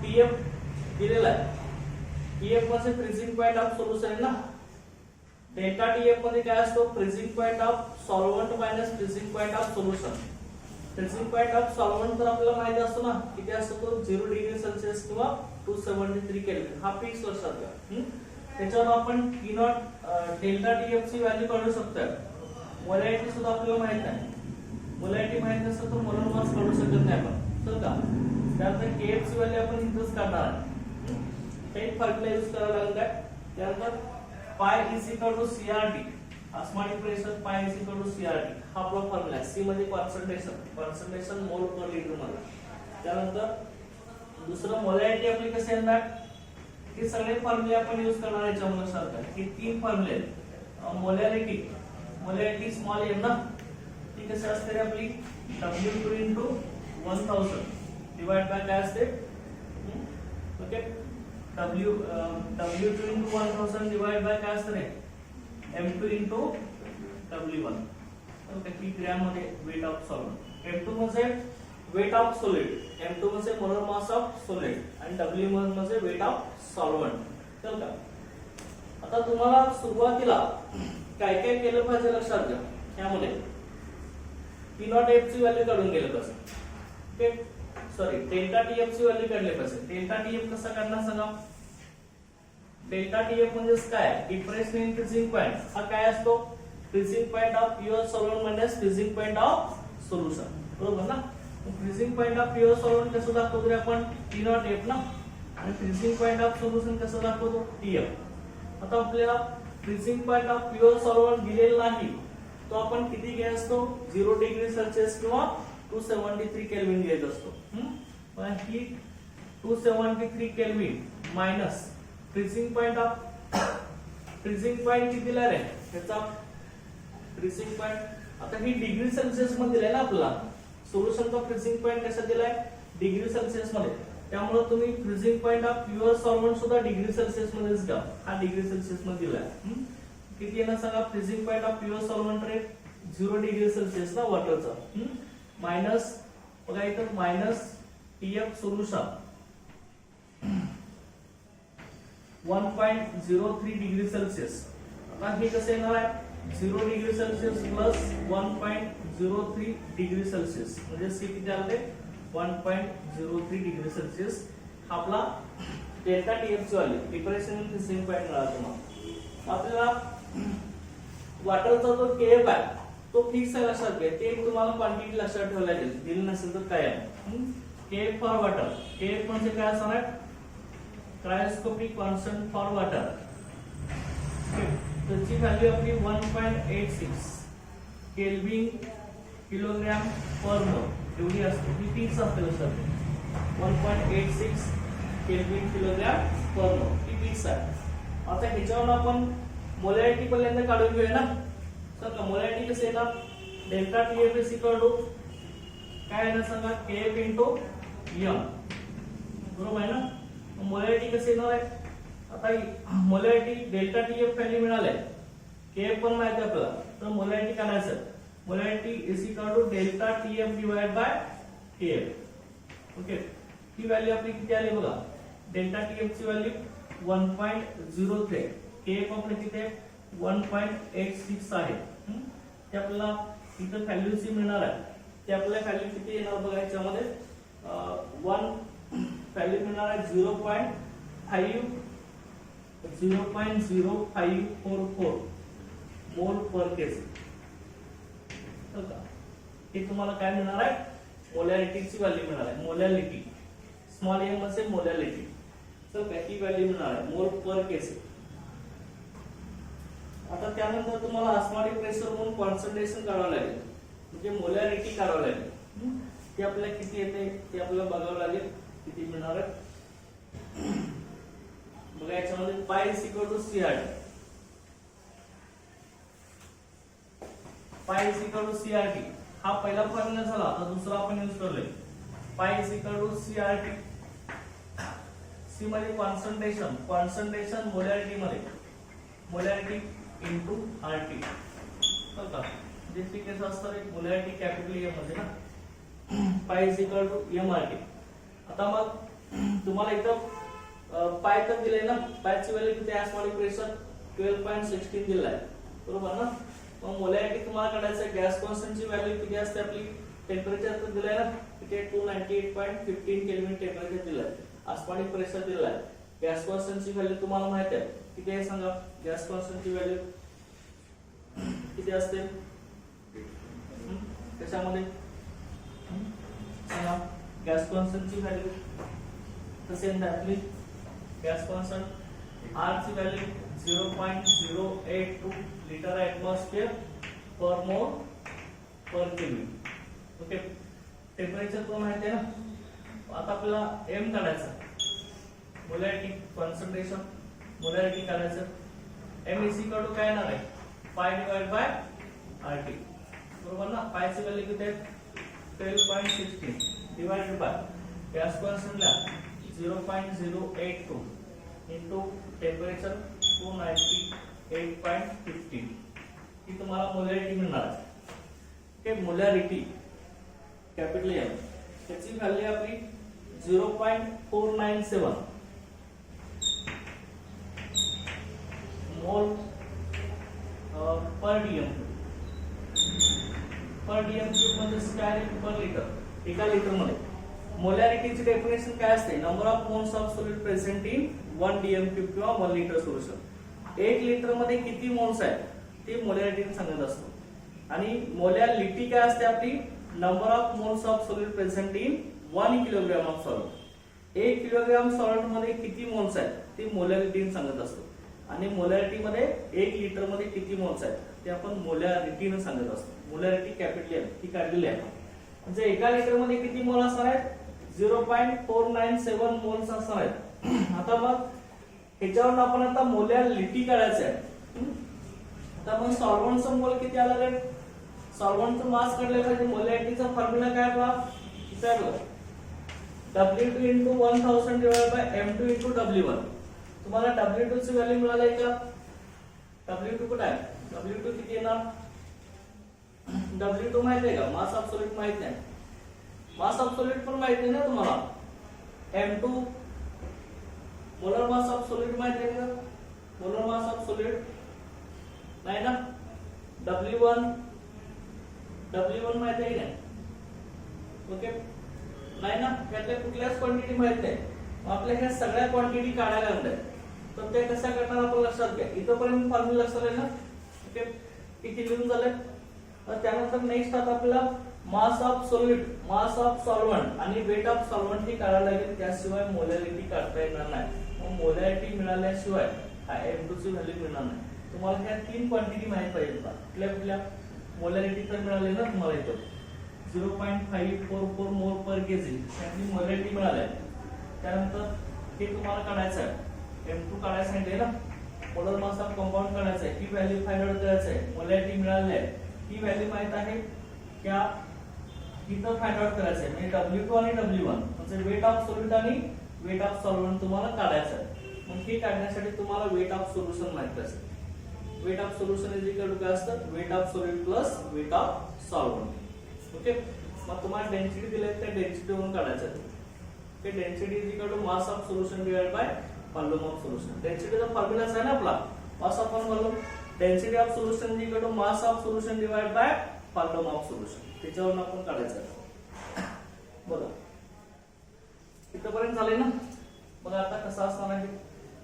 TF दिलेला आहे. TF म्हणजे फ्रीझिंग पॉइंट ऑफ सोल्युशन आहे ना. डेल्टा TF मध्ये काय असतो freezing point of solvent minus freezing point of solution. Freezing point of solvent तर आपल्याला माहिती असतो ना किती असतो तो 0 डिग्री सेल्सिअस किंवा 273 केल्विन हा फिक्स लक्षात घ्या. त्याच्यावर आपण T नॉट डेल्टा TF ची व्हॅल्यू काढू शकतो. मोलॅरिटी सुद्धा आपल्याला माहित आहे. मोलॅरिटी माहित नसेल तर मोलर मास काढू शकत नाही आपण तर का त्यानंतर KF ची व्हॅल्यू आपण इथेच काढणार आहे. हे फॉर्म्युला यूज करायला लागेल काय त्यानंतर पाय CRT ऑस्मोटिक प्रेशर पाय CRT हा आपला फॉर्म्युला आहे. C मध्ये कॉन्सन्ट्रेशन मोल पर लिटर मध्ये. त्यानंतर दुसरं मोलॅरिटी आपली कसे येणार हे सगळे फॉर्म्युले आपण यूज करणार आहे याच्यामध्ये लक्षात घ्या. हे तीन फॉर्म्युले मोलॅरिटी स्मॉल m ना ती कशी असते आपली W2 into 1000 डिवाइड बाय काय असते okay W2 into 1000 divide by काय असते M2 into W1 ओके की ग्रॅम मध्ये वेट ऑफ सॉल्व्हेंट. M2 म्हणजे वेट ऑफ सॉलिड, M2 म्हणजे मोलर मास ऑफ सॉलिड आणि W1 म्हणजे वेट ऑफ सॉल्व्हेंट. चल का आता तुम्हाला सुरुवातीला काय काय केलं पाहिजे लक्षात घ्या. त्यामध्ये T नॉट F ची व्हॅल्यू काढून गेलं पाहिजे. ओके सॉरी डेल्टा TF ची व्हॅल्यू काढली पाहिजे. डेल्टा TF कसा काढणार सांगा. डेल्टा TF म्हणजे काय डिफरन्स इन फ्रीजिंग पॉइंट हा काय असतो freezing point of pure solvent minus freezing point of solution बरोबर ना. Freezing point of pure solvent कसं दाखवतो रे आपण T नॉट F ना आणि फ्रीजिंग पॉइंट ऑफ सोल्युशन कसं दाखवतो TF. आता आपल्याला freezing point of pure solvent दिलेला नाही तो आपण किती घ्यायचा असतो 0 डिग्री सेल्सिअस किंवा 273 केल्विन घ्यायचा असतो. पण ही 273 केल्विन मायनस फ्रीजिंग पॉइंट किती दिला रे त्याचा फ्रीजिंग पॉइंट आता ही डिग्री सेल्सिअस मध्ये दिलाय ना आपल्याला सोल्युशनचा फ्रीजिंग पॉइंट कसा दिलाय डिग्री सेल्सिअस मध्ये. त्यामुळे तुम्ही freezing point of pure solvent सुद्धा डिग्री सेल्सिअस मध्येच घ्या. हा डिग्री सेल्सिअस मध्ये दिलाय किती येणार सांगा freezing point of pure solvent ray 0 degree Celsius ना वॉटरचा मायनस बघा इथं minus TF solution 1.03 degree Celsius. आता हे कसं येणार आहे 0 degree Celsius plus 1.03 degree Celsius म्हणजे C किती आले 1.03 डिग्री सेल्सिअस हा आपला डेल्टा TF ची value difference in freezing point मिळाला तुम्हाला. आपल्याला वॉटरचा जो KF आहे तो फिक्स आहे लक्षात घ्या. ते तुम्हाला क्वांटिटी लक्षात ठेवायला लागेल दिली नसेल तर काय आहे KF फॉर वॉटर. KF म्हणजे काय असणार आहे क्रायोस्कोपिक कॉन्स्टंट फॉर वॉटर. त्याची व्हॅल्यू आपली 1.86 केल्विन किलोग्राम पर मोल एवढी असते. ती फिक्स असते लक्षात घ्या 1.86 केल्विन किलोग्राम पर मोल ती फिक्स आहे. आता ह्याच्यावर आपण मोलॅरिटी पहिल्यांदा काढून घेऊया ना. तर मोलॅरिटी कसे येणार delta TF is equal to काय आहे ना सांगा KF into M बरोबर आहे ना. मोलॅरिटी कसे येणार आहे आता मोलॅरिटी डेल्टा TF व्हॅल्यू मिळाले KF पण माहिती आपल्याला तर मोलॅरिटी काढायचं. Molarity is equal to delta TF divide by KF. Okay ही व्हॅल्यू आपली किती आली बघा डेल्टा TF ची व्हॅल्यू 1.03 KF आपले किती आहे 1.86 आहे. ते आपल्याला इथं व्हॅल्यू सी मिळणार आहे. ते आपल्याला व्हॅल्यू किती येणार बघा याच्यामध्ये 1 व्हॅल्यू मिळणार आहे 0.0544 मोल पर केजी. हे तुम्हाला काय मिळणार आहे मोलॅरिटीची व्हॅल्यू मिळणार आहे. मोलॅरिटी स्मॉल m असेल मोलॅरिटी तर ही व्हॅल्यू मिळणार आहे मोल पर केजी. आता त्यानंतर तुम्हाला ऑस्मोटिक प्रेशर म्हणून कॉन्सन्ट्रेशन काढावं लागेल म्हणजे मोलॅरिटी काढावं लागेल. ते आपल्याला किती येते ते आपल्याला बघावं लागेल किती मिळणार आहे बघा याच्यामध्ये पाय इज इक्वल टू CRT. पाय इज इक्वल टू CRT हा पहिला फॉर्म्युला झाला. आता दुसरा आपण यूज करलोय pi is equal to CRT. C मध्ये कॉन्सन्ट्रेशन मोलॅरिटी इनटू RT बघा जे कसं असतं एक मोलॅरिटी कॅपिटल M मध्ये ना पाय इज इक्वल टू MRT. आता मग तुम्हाला इथं पाय तर दिले ना पायची व्हॅल्यू किती आहे ऑस्मोटिक प्रेशर 12.16 दिलाय बरोबर ना. मग मोलॅरिटी तुम्हाला काढायचं गॅस कॉन्स्टंटची व्हॅल्यू किती असते आपली टेम्परेचर तर दिलंय ना, तिथे 298.15 केल्विन टेम्परेचर दिलंय. आसमानी प्रेशर दिलंय. गॅस कॉन्स्टंटची व्हॅल्यू तुम्हाला माहिती आहे, किती आहे सांगा. गॅस कॉन्स्टंटची व्हॅल्यू किती असते त्याच्यामध्ये सांगा. गॅस कॉन्स्टंटची व्हॅल्यू तसे आपली गॅस कॉन्स्टंट R ची व्हॅल्यू 0.082 लिटर ऍटमॉस्फियर पर मोल पर केल्विन. ओके, टेम्परेचर पण माहिती आहे ना. आता आपल्याला M काढायचं, मोलॅरिटी कॉन्सन्ट्रेशन, मोलॅरिटी काढायचं. M इज इक्वल टू काय येणार आहे, पाय डिवाइड बाय RT, बरोबर ना. पाय ची व्हॅल्यू किती आहे 12.16 डिवाइडेड बाय गॅस कॉन्स्टंटला 0.082 इंटू टेम्परेचर 298.15 ही तुम्हाला मोलॅरिटी मिळणार आहे. ओके, मोलॅरिटी कॅपिटल M त्याची व्हॅल्यू आपली 0.497 मोल पर डीएम क्यूब म्हणजे काय पर लिटर, एका लिटर मध्ये. मोलॅरिटीची डेफिनेशन काय असते, number of moles of solid present in 1 DM cube किंवा 1 लिटर सोल्युशन. 1 लिटर मध्ये किती मोल्स आहेत ते मोलॅरिटीने सांगत असतो. आणि मोलॅरिटी काय असते आपली, number of moles of solid present in 1 kilogram of solid. 1 kilogram solid मध्ये किती मोल्स आहेत ते मोलॅरिटीने सांगत असतो. आणि मोलॅरिटी मध्ये 1 लिटर मध्ये किती मोल्स आहेत ते आपण मोलॅरिटीने सांगत असतो. मोलॅरिटी कॅपिटल M ही काढलेली आहे. म्हणजे एका लिटर मध्ये किती मोल असणार आहेत, 0.497 मोल्स असणार आहेत. आता मग ह्याच्यावर आपण आता मोलॅरिटी काढायचं आहे. आता मग सॉल्व्हंटचं मोल किती आलं रे, सॉल्व्हंटचं मास काढलं पाहिजे. मोलॅरिटीचा फॉर्म्युला काय आपला, W2 into 1000 divided by M2 into W1. तुम्हाला W2 ची व्हॅल्यू मिळाली का, W2 कुठे आहे, W2 किती येणार, W2 माहिती आहे का, मास ऑफ सॉलिड माहित नाही. मास ऑफ सॉलिड पण माहित नाही ना तुम्हाला. M2 molar mass of solid माहिती आहे का, मोलर मास ऑफ सॉलिड नाही ना. W1 माहिती आहे का, ओके नाही ना. यातल्या कुठल्याच क्वांटिटी माहित नाही. आपल्या ह्या सगळ्या क्वांटिटी काढायला लागल्या, तर ते कशा करणार आपण लक्षात घ्या. इथपर्यंत फॉर्म्युला लक्षात आहे ना. ओके, किती लिहून झाले. तर त्यानंतर नेक्स्ट आता आपल्याला मास of solid, mass of solvent आणि वेट ऑफ सॉल्व्हंट हे काढायला लागेल. त्याशिवाय मोलॅरिटी काढता येणार नाही. मग मोलॅरिटी मिळाल्याशिवाय हा M2 ची व्हॅल्यू मिळणार नाही. तुम्हाला ह्या 3 क्वांटिटी माहित पाहिजे. कुठल्या कुठल्या, मोलॅरिटी तर मिळाली ना तुम्हाला इथं 0.544 मोल पर केजी त्याची मोलॅरिटी मिळाली. त्यानंतर हे तुम्हाला काढायचं आहे, M2 काढायचं आहे ना. मोलर मास ऑफ कंपाऊंड काढायचं आहे, ही व्हॅल्यू फाइंड आउट करायचं आहे. मोलॅरिटी मिळाली आहे, ही व्हॅल्यू माहित आहे क्या, इथं फाइंड आउट करायचं आहे. म्हणजे W2 आणि W1 म्हणजे वेट ऑफ सॉलिड आणि वेट ऑफ सॉल्व्हंट तुम्हाला काढायचं आहे. मग हे काढण्यासाठी तुम्हाला वेट ऑफ सोल्युशन माहित असेल. Weight of solution is equal to काय असतं, weight of solid plus weight of solvent. Okay, मग तुम्हाला डेन्सिटी दिले त्या डेन्सिटीवरून काढायचं आहे. Okay, density is equal to mass of solution divided by volume of solution. डेन्सिटीचा फॉर्म्युला आहे ना आपला, mass of volume. Density of solution is equal to mass of solution divided by volume of solution. त्याच्यावरून आपण काढायचं आहे. बघा इथपर्यंत झाले ना. बघा आता कसं असणार आहे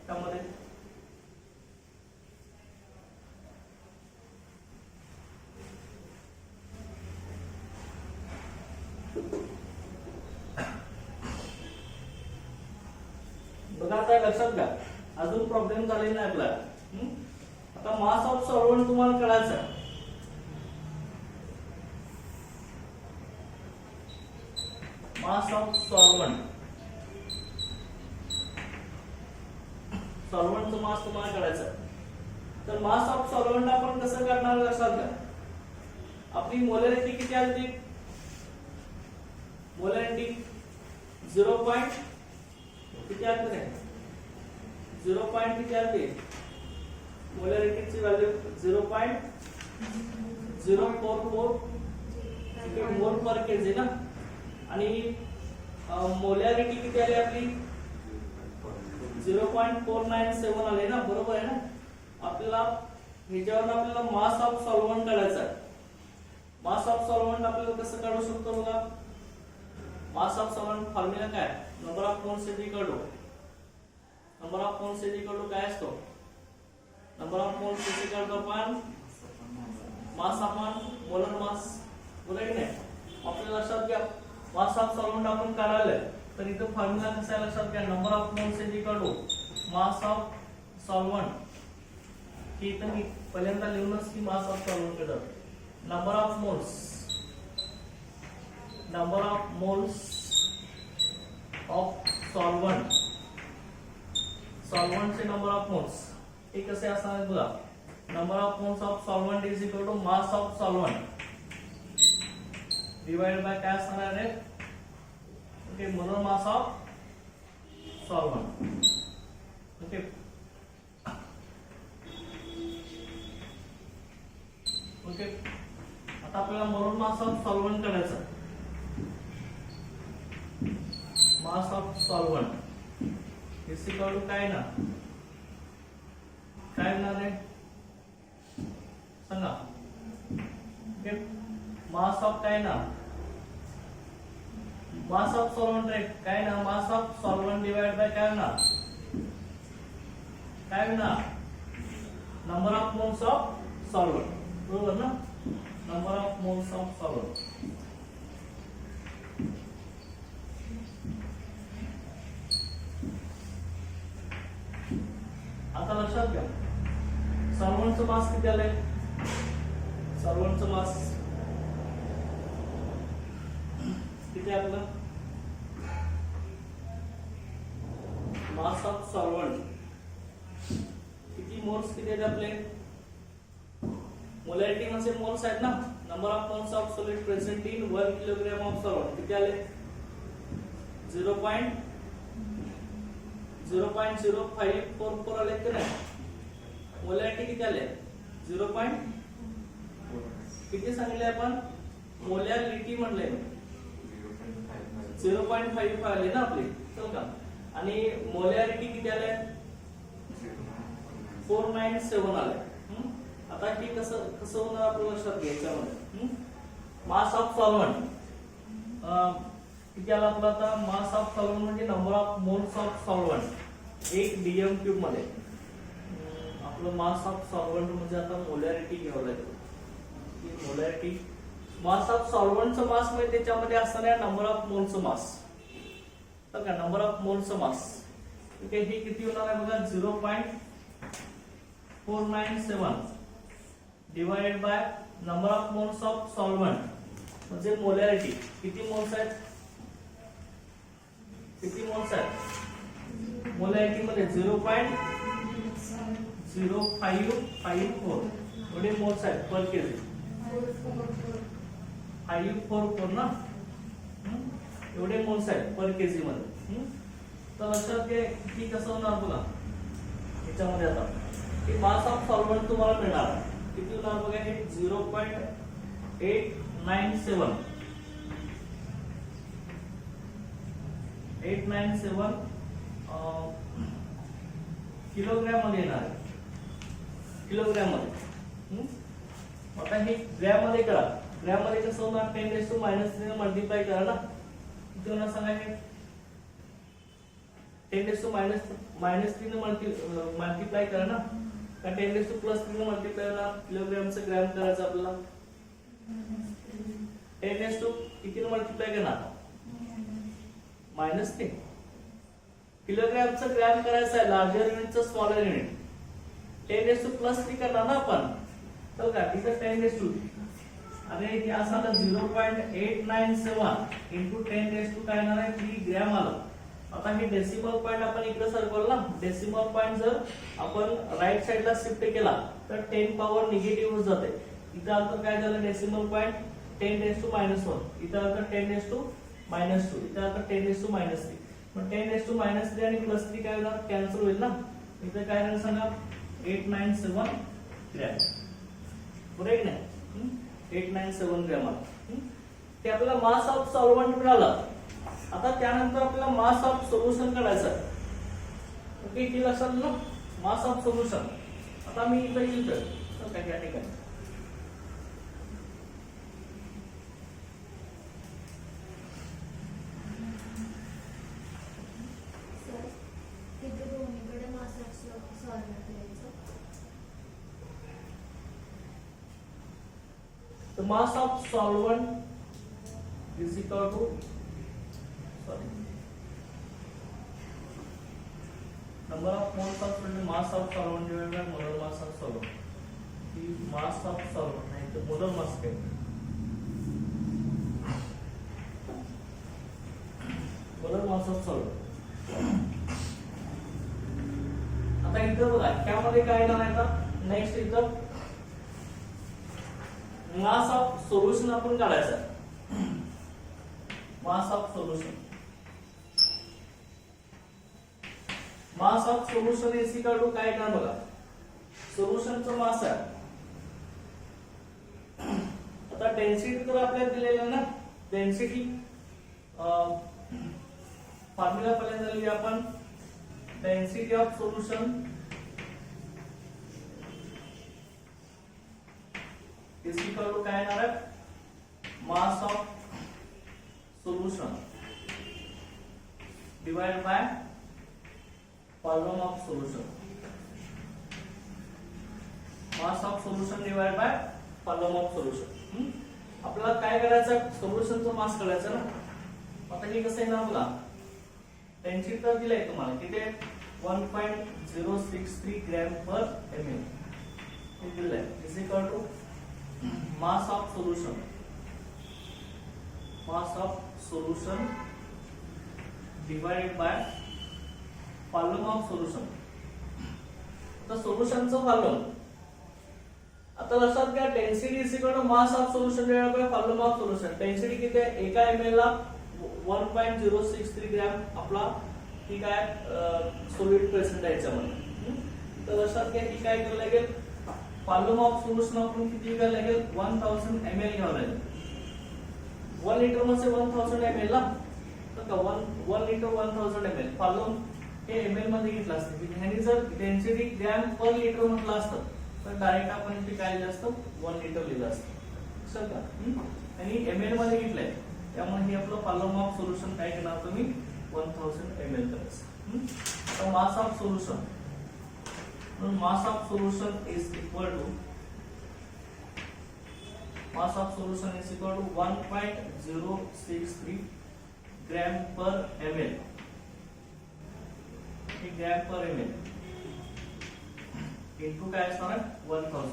त्यामध्ये, बघा आता लक्षात घ्या, अजून प्रॉब्लेम झाले नाही आपला. आता मास ऑफ सॉल्व्हंट तुम्हाला कळायचं आहे. मास ऑफ सॉल्व्हंट, सॉल्व्हंटचं मास तुम्हाला काढायचं आहे. तर मास ऑफ सॉल्व्हंट आपण कसं करणार लक्षात घ्या. आपली मोलॅरिटी किती आली, मोलॅरिटी 0. किती आली, 0. किती आली, मोलॅरिटीची व्हॅल्यू 0.044 मोल पर केजी ना. आणि मोलॅरिटी किती आली आपली 0.497 आले ना, बरोबर आहे ना. आपल्याला ह्याच्यावर आपल्याला मास ऑफ सॉल्व्हंट काढायचा आहे. मास ऑफ सॉल्व्हंट आपल्याला कसं काढू शकतो बघा. मास ऑफ सॉल्व्हंट फॉर्म्युला काय, number of moles is equal to काय असतो, number of moles is equal to आपण मास अपॉन मोलर मास. बरोबर की नाही. आपल्या लक्षात घ्या मास ऑफ सॉल्व्हंट आपण काढायला तर इथं फॉर्म्युला कसा आहे लक्षात घ्या. Number of moles is equal to mass of solvent. की इथं मी पहिल्यांदा लिहूनच की मास ऑफ सॉल्व्हंट कडे number of moles of solvent. सॉल्व्हंटचे नंबर ऑफ मोल्स हे कसे असणार बघा. Number of moles of solvent is equal to mass of solvent divide by काय असणार आहे, okay, molar mass of solvent. Okay, okay. आता आपल्याला मोलर मास ऑफ सॉल्व्हंट काढायचं. Mass of solvent is equal to काय ना, काय होणार आहे सांगा. ओके, मास ऑफ काय ना, मास ऑफ सॉल्व्हंट रे काय ना, mass of solvent divide by काय ना, number of moles of solvent. बरोबर ना, number of moles of solvent. आता लक्षात घ्या सॉल्व्हंटचं मास किती आलंय. सॉल्व्हंटचं मास किती आपलं, मास ऑफ सॉल्व्हंट किती मोल्स किती आहेत आपले. मोलॅरिटी म्हणजे मोल्स आहेत ना. Number of moles of solid present in 1 kilogram of solvent किती आले, 0.054 आले की नाही. मोलॅरिटी किती आले, 0. किती सांगितले आपण, मोलॅरिटी म्हणले 0.55 आले ना आपले. चल का, आणि मोलॅरिटी किती आले, 497 आले. आता हे कसं होणार आपल्याला लक्षात घ्यायच्यामध्ये. मास ऑफ सॉल्व्हंट किती आला आपला. आता मास ऑफ सॉल्व्हंट म्हणजे number of moles of solvent 1 DM cube मध्ये. आपलं मास ऑफ सॉल्व्हंट म्हणजे आता मोलॅरिटी घ्यावं लागेल. मोलॅरिटी मास ऑफ सॉल्व्हंटचं मास म्हणजे त्याच्यामध्ये असणाऱ्या नंबर ऑफ मोल्सचं मास. तर का नंबर ऑफ मोल्सचं मास ओके, हे किती होणार आहे बघा, 0.497 divided by number of moles of solvent म्हणजे मोलॅरिटी. किती मोल्स आहेत, मोलॅरिटी मध्ये 0.0554 एवढे मोल्स आहेत पर केजी. 544 ना, एवढे मोल्स आहेत पर केजी मध्ये. तर लक्षात घ्या की कसं होणार बघा याच्यामध्ये. आता की मास ऑफ सॉल्व्हंट तुम्हाला मिळणार किती होणार बघा, हे 0.897 किलोग्रॅम मध्ये येणार आहे. किलोग्रॅम मध्ये. आता हे ग्रॅम मध्ये करा. ग्रॅम मध्ये कसं होणार, 10⁻³ मल्टिप्लाय करा ना. किती होणार सांगा, हे 10⁻³ मल्टिप्लाय करा ना, का 10⁻³ मल्टिप्लाय होणार. किलोग्रॅमचं ग्रॅम करायचं आपल्याला. 10 किती मल्टिप्लाय करणार, -3. किलोग्रॅमचं ग्रॅम करायचं आहे, लार्जर युनिटचं स्मॉलर युनिट. 10⁻³ करणार ना आपण. तर का तिथं 10⁻, अरे हे असं 0.897 इंटू 10⁻, काय येणार आहे 3 ग्रॅम आलं. आता हे डेसिमल पॉइंट आपण इकडे सरकवलं ना. डेसिमल पॉइंट जर आपण राईट साइडला शिफ्ट केला तर 10 पॉवर निगेटिव्ह होत जाते. इथं आता काय झालं, डेसिमल पॉइंट 10⁻⁻1, इथं आता 10⁻², इथं आता 10⁻⁻3. मग 10⁻⁻3 आणि +3 काय होणार, कॅन्सल होईल ना. इथं काय राहील सांगा, 897 ग्रॅम. बरोबर आहे की नाही. 897 ग्रॅम आला. ते आपल्याला मास ऑफ सॉल्व्हंट मिळालं. आता त्यानंतर आपल्याला मास ऑफ सोल्युशन काढायचं. ओके, की लक्षात ना, मास ऑफ सोल्युशन. आता मी इथं येईल तर काय या ठिकाणी mass of solvent is equal to number of moles of mass of solvent divided by molar mass of solvent. The mass of solvent नाही तर molar mass काय molar mass of solvent. आता इथं बघा त्यामध्ये काय येणार आहे आता नेक्स्ट इथं मास ऑफ सोल्युशन आपण काढायचं. Mass of solution, mass of solution is equal to काय येणार बघा, सोल्युशनचं मास आहे. आता डेन्सिटी तर आपल्याला दिलेलं आहे ना, डेन्सिटी फॉर्म्युला पहिल्यांदा लिहूया आपण. Density of solution is equal to काय येणार आहे, mass of solution divide by volume of solution. Mass of solution divide by volume of solution. आपल्याला काय करायचं, सोल्युशनचं मास काढायचं ना. आता हे कसं आहे ना बघा, डेन्सिटी तर दिलंय तुम्हाला किती आहे, 1.063 ग्रॅम पर ml हे दिलंय. Is equal to mass of solution, mass of solution divided by volume of solution. तर सोल्युशनचं वॉल्यूम आता लक्षात घ्या, density is equal to mass of solution divided by volume of solution. Density किती आहे, एका ml ला 1.063 ग्रॅम आपला ठीक आहे सॉलिड प्रेझेंट आहे याच्यामध्ये. तर लक्षात घ्या की काय करायला लागेल, वॉल्यूम ऑफ सोल्युशन आपण किती घ्यायला लागेल, 1000 ml घ्यावं लागेल. 1 लिटर मध्ये 1000 ml ला, तर 1 लिटर 1000 ml वॉल्यूम हे ml मध्ये घेतलं असतं. ह्याने जर डेन्सिटी ग्रॅम पर लिटर म्हटलं असतं तर डायरेक्ट आपण इथे काय लिहिलं असतं, 1 लिटर लिहिलं असतं. सर का आणि ml मध्ये घेतलंय त्यामुळे हे आपलं वॉल्यूम ऑफ सोल्युशन काय करणार तुम्ही 1000 ml करायचं. तर mass of solution, mass of solution is equal to mass of solution is equal to 1.063 gram per ml. Gram per ml into काय असणार आहे, 1000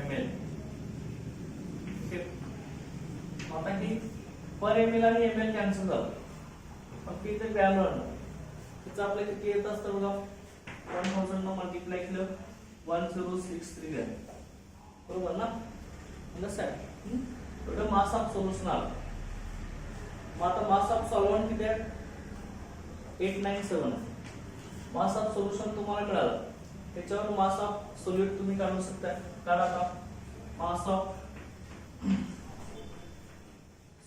ml. आता ही पर ml आणि ml कॅन्सल झालं, फक्त इथे ग्रॅम राहणार. तिचं आपल्याला किती येत असतं बघा, 1000 न मल्टिप्लाय केलं 1063 ग्रॅम, बरोबर ना. अंडरस्टँड. मास ऑफ सोल्युशन आलं. मग आता मास ऑफ सॉल्व्हंट किती आहे, 897. मास ऑफ सोल्युशन तुम्हाला कळालं, त्याच्यावर मास ऑफ सोल्यूट तुम्ही काढू शकता. काढा का, mass of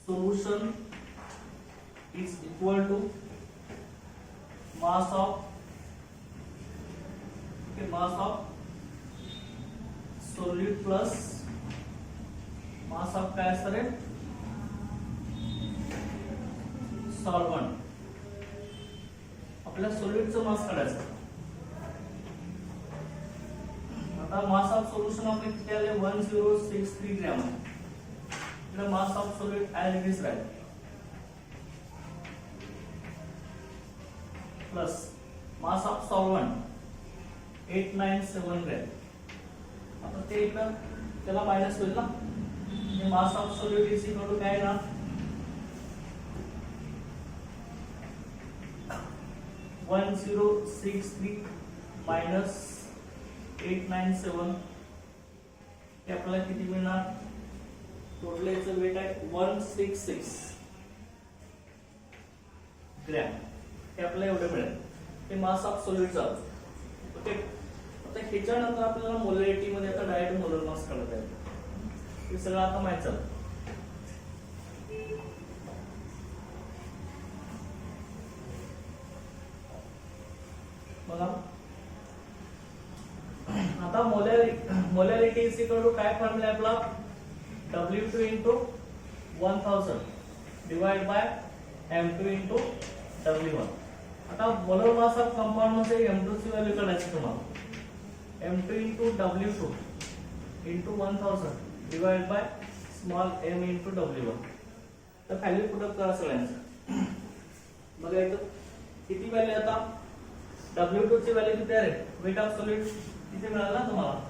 solution is equal to mass of solute plus mass of काय असणार आहे, सॉल्व्हंट. आपल्या सोल्यूटचं मास काढायचं. आता मास ऑफ सोल्युशन आपले किती आले, 1063 ग्रॅम आहे. आपला mass of solute as it is राहील plus mass of solvent 897 gram. आता ते इकडं त्याला मायनस होईल ना, mass of solute is equal to काय ना, 1063 मायनस 897 हे आपल्याला किती मिळणार, टोटल याचं वेट आहे 166 ग्रॅम. हे आपल्याला एवढे मिळेल. हे मास ऑफ सोल्यूट झालं. ओके. आता ह्याच्यानंतर आपल्याला मोलॅरिटी मध्ये आता डायरेक्ट मोलर मास काढता येईल. हे सगळं आता माहित झालं. बघा आता मोलॅरिटी इज इक्वल टू काय फॉर्म्युला आहे आपला, W2 into 1000 divide by M2 into W1. आता मोलर मास ऑफ कंपाउंड मध्ये M2 ची व्हॅल्यू काढायची तुम्हाला. M2 into W2 into 1000 divided by small m into W1. तर व्हॅल्यू पुट करा सगळ्यांचं. बघा इथं किती व्हॅल्यू आता W2 ची व्हॅल्यू किती आहे? वेट ऑफ सॉलिड किती मिळाला तुम्हाला?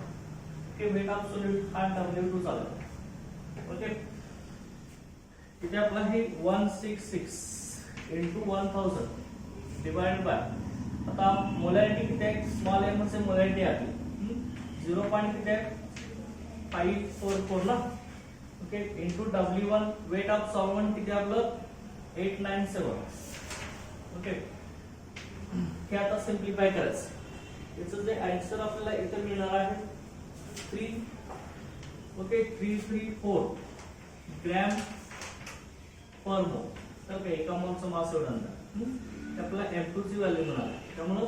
की वेट ऑफ सॉलिड हा W2 चालू. ओके, किती आपला हे 166 into 1000 divided by, आता मोलॅरिटी किती आहे? स्मॉल m मध्ये मोलॅरिटी आहे 0. किती आहे? 544 ना. Okay, into W1 weight of solvent किती आपलं 897. ओके, हे आता सिम्प्लिफाय करायचं. याचं जे आन्सर आपल्याला इथे मिळणार आहे 334 ग्रॅम पर मोल. तर एका मोलचं मास एवढं अंदाज आपल्याला F2 ची व्हॅल्यू मिळाली. त्यामुळे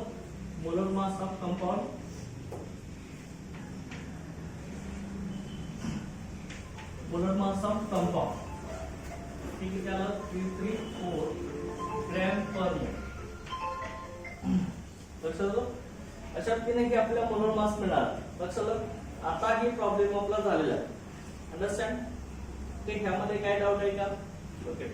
molar mass of compound molar mass of compound ठीक आहे, त्याला 334 ग्रॅम पर मोल. लक्षात आलं? अशा पद्धतीने की आपल्याला मोलर मास मिळणार. लक्षात आलं? आता ही प्रॉब्लेम आपला झालेला आहे. अंडरस्टँड? की ह्यामध्ये काय डाऊट आहे का? ओके,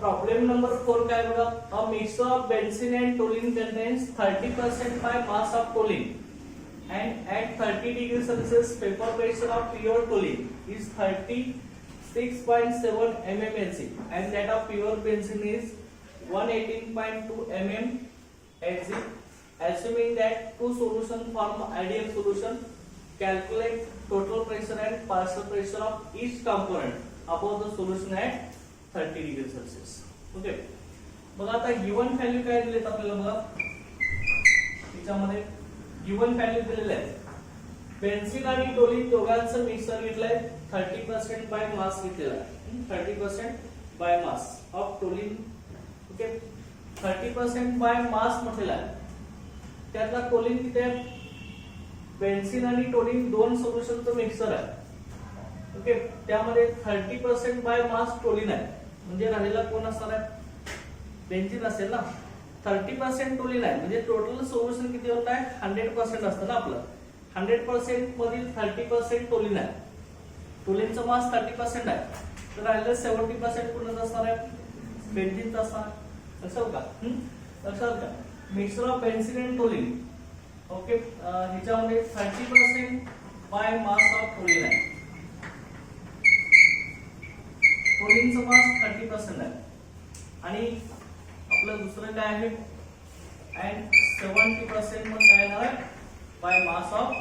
प्रॉब्लेम नंबर 4 काय बघा. A mixture of benzene and toluene contains 30% by mass of toluene and at 30 degrees Celsius paper pressure of pure toluene is 36.7 mmHg and that of pure benzene is 118.2 mmHg. Assuming that two solutions form ideal solution, calculate total pressure and partial pressure of each component above the solution at 30 degrees Celsius. Okay, बघा आता गिवन व्हॅल्यू काय दिलेत आपल्याला. बघा त्याच्यामध्ये गिवन व्हॅल्यू दिलेले आहे. बेन्झीन आणि टोलिन दोघांचं मिक्सर घेतलंय 30% बाय मास घेतलेला आहे. 30% by mass of toluene. Okay, 30% by mass म्हटलेला आहे. त्यातला टोलिन किती आहे? बेन्झीन आणि टोलिन दोन सोल्युशनचं मिक्सर आहे. ओके, त्यामध्ये 30% बाय मास टोलिन आहे. म्हणजे राहिलेला कोण असणार आहे? बेन्झीन असेल ना. 30% टोलिन आहे म्हणजे टोटल सोल्युशन किती होत आहे? 100% असतं ना आपलं. 100% मधील 30% टोलिन आहे. टोलिनचं मास 30% आहे, तर राहिलेलं 70% पूर्ण असणार आहे बेन्झीनचं असणार. लक्षात का? लक्षात का? Mixer of benzene and toluene. Okay, ह्याच्यामध्ये 30% बाय मास ऑफ टोलिन आहे. टोलिनचं मास 30% आहे आणि आपलं दुसरं काय आहे? अँड 70% मग काय येणार आहे? बाय मास ऑफ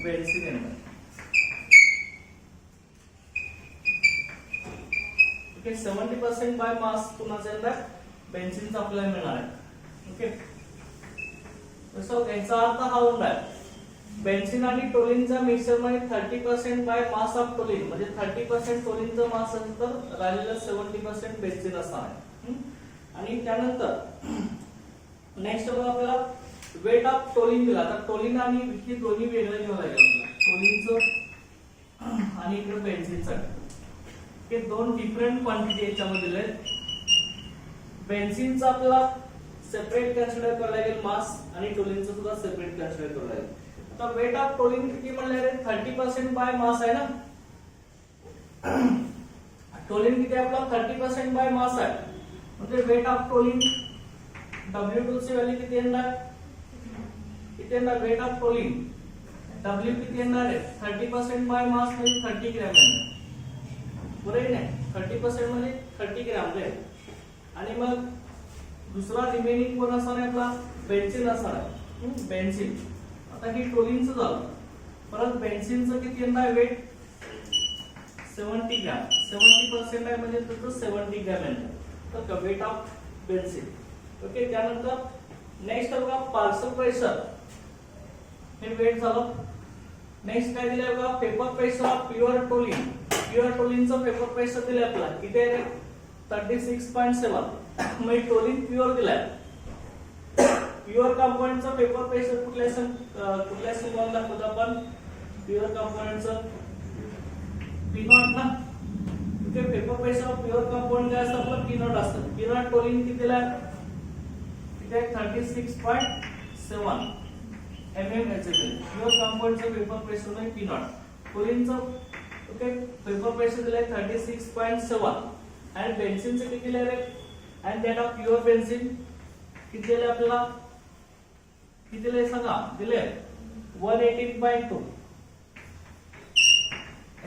बेन्झीन येणार. ओके, 70% बाय मास कुणाचं येणार? बेन्झीनचं आपल्याला मिळणार आहे. ओके, सो याचा अर्थ हा होणार आहे बेन्झीन आणि टोलिनच्या मिक्सचर मध्ये 30% बाय मास ऑफ टोलिन म्हणजे 30% टोलिनचं मास असेल तर राहिलेलं 70% बेन्झीन असणार आहे. आणि त्यानंतर नेक्स्ट बघा आपल्याला वेट ऑफ टोलिन दिला. तर टोलिन आणि हे दोन्ही वेगळे घ्यावं लागेल आपल्याला. टोलिनचं आणि इकडे बेन्झीनचं हे दोन डिफरंट क्वांटिटी याच्यामध्ये दिले आहेत. बेन्झीनचं आपल्याला सेपरेट कन्सिडर करावं लागेल मास आणि टोलिनचं सुद्धा सेपरेट कन्सिडर करावं लागेल. आता वेट ऑफ टोलिन किती म्हणले? 30% बाय मास आहे ना. टोलिन किती आपला 30% बाय मास आहे म्हणजे वेट ऑफ टोलिन W2 ची व्हॅल्यू किती येणार? किती येणार? वेट ऑफ टोलिन W किती येणार आहे? 30% बाय मास म्हणजे 30 ग्रॅम येणार. बरोबर आहे? 30% म्हणजे 30 ग्रॅम आहे. आणि मग दुसरा रिमेनिंग कोण असणार आहे आपला? बेन्झीन असणार आहे. बेन्झीन. आता हे टोलिनचं झालं. परत बेन्झीनचं किती येणार वेट? 70 ग्रॅम. 70% आहे म्हणजे त्याचं 70 ग्रॅम येणार. तर वेट ऑफ बेन्झीन. ओके, त्यानंतर नेक्स्ट बघा पार्सल प्रेशर. हे वेट झालं. नेक्स्ट काय दिलंय बघा? Vapour pressure of pure toluene. Pure टोलिनचं पेपर प्रेशर दिलंय आपल्याला किती आहे? 36.7. मग टोलिन प्युअर दिलाय. प्युअर कंपोनेंटचं पेपर प्रेशर कुठल्या सिम्बॉल दाखवतो आपण? प्युअर कंपोनेंटचं P0 ना. Okay vapour pressure of pure compound काय असतं आपलं पी नॉट असतं. पी नॉट टोलिन कितीला आहे? किती आहे? 36.7 mmHg. प्युअर कंपाऊंडचं पेपर प्रेशर आहे पी नॉट. टोलिनचं ओके पेपर प्रेशर दिलं आहे 36.7 आणि बेन्झिनचं किती दिलं आहे? आणि दॅट ऑफ प्युअर बेन्झिन किती दिलं आपल्याला? किती दिले सांगा? दिले 118.2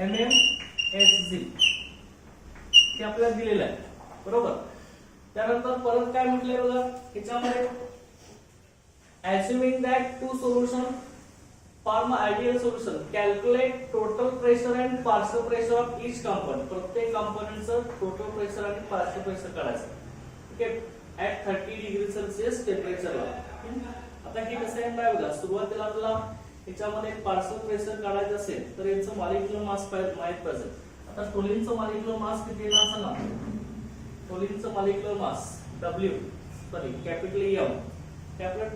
mmHg ते आपल्याला दिलेलं आहे बरोबर. त्यानंतर परत काय म्हटलंय बघा याच्यामध्ये assuming that two solution form ideal solution calculate total pressure and partial pressure of each component. प्रत्येक कंपोनेंटचं टोटल प्रेशर आणि पार्शियल प्रेशर काढायचं ओके at 30 डिग्री सेल्सिअस टेम्परेचरला. आता हे कसं आहे काय बघा सुरुवातीला आपल्याला याच्यामध्ये पार्शियल प्रेशर काढायचं असेल तर याचं मॉलिक्युलर मास माहित पाहिजे. आता टोलिनचं मॉलिक्युलर मास किती आहे ना सांगा. टोलिनचं molecular mass W sorry capital M हे आपलं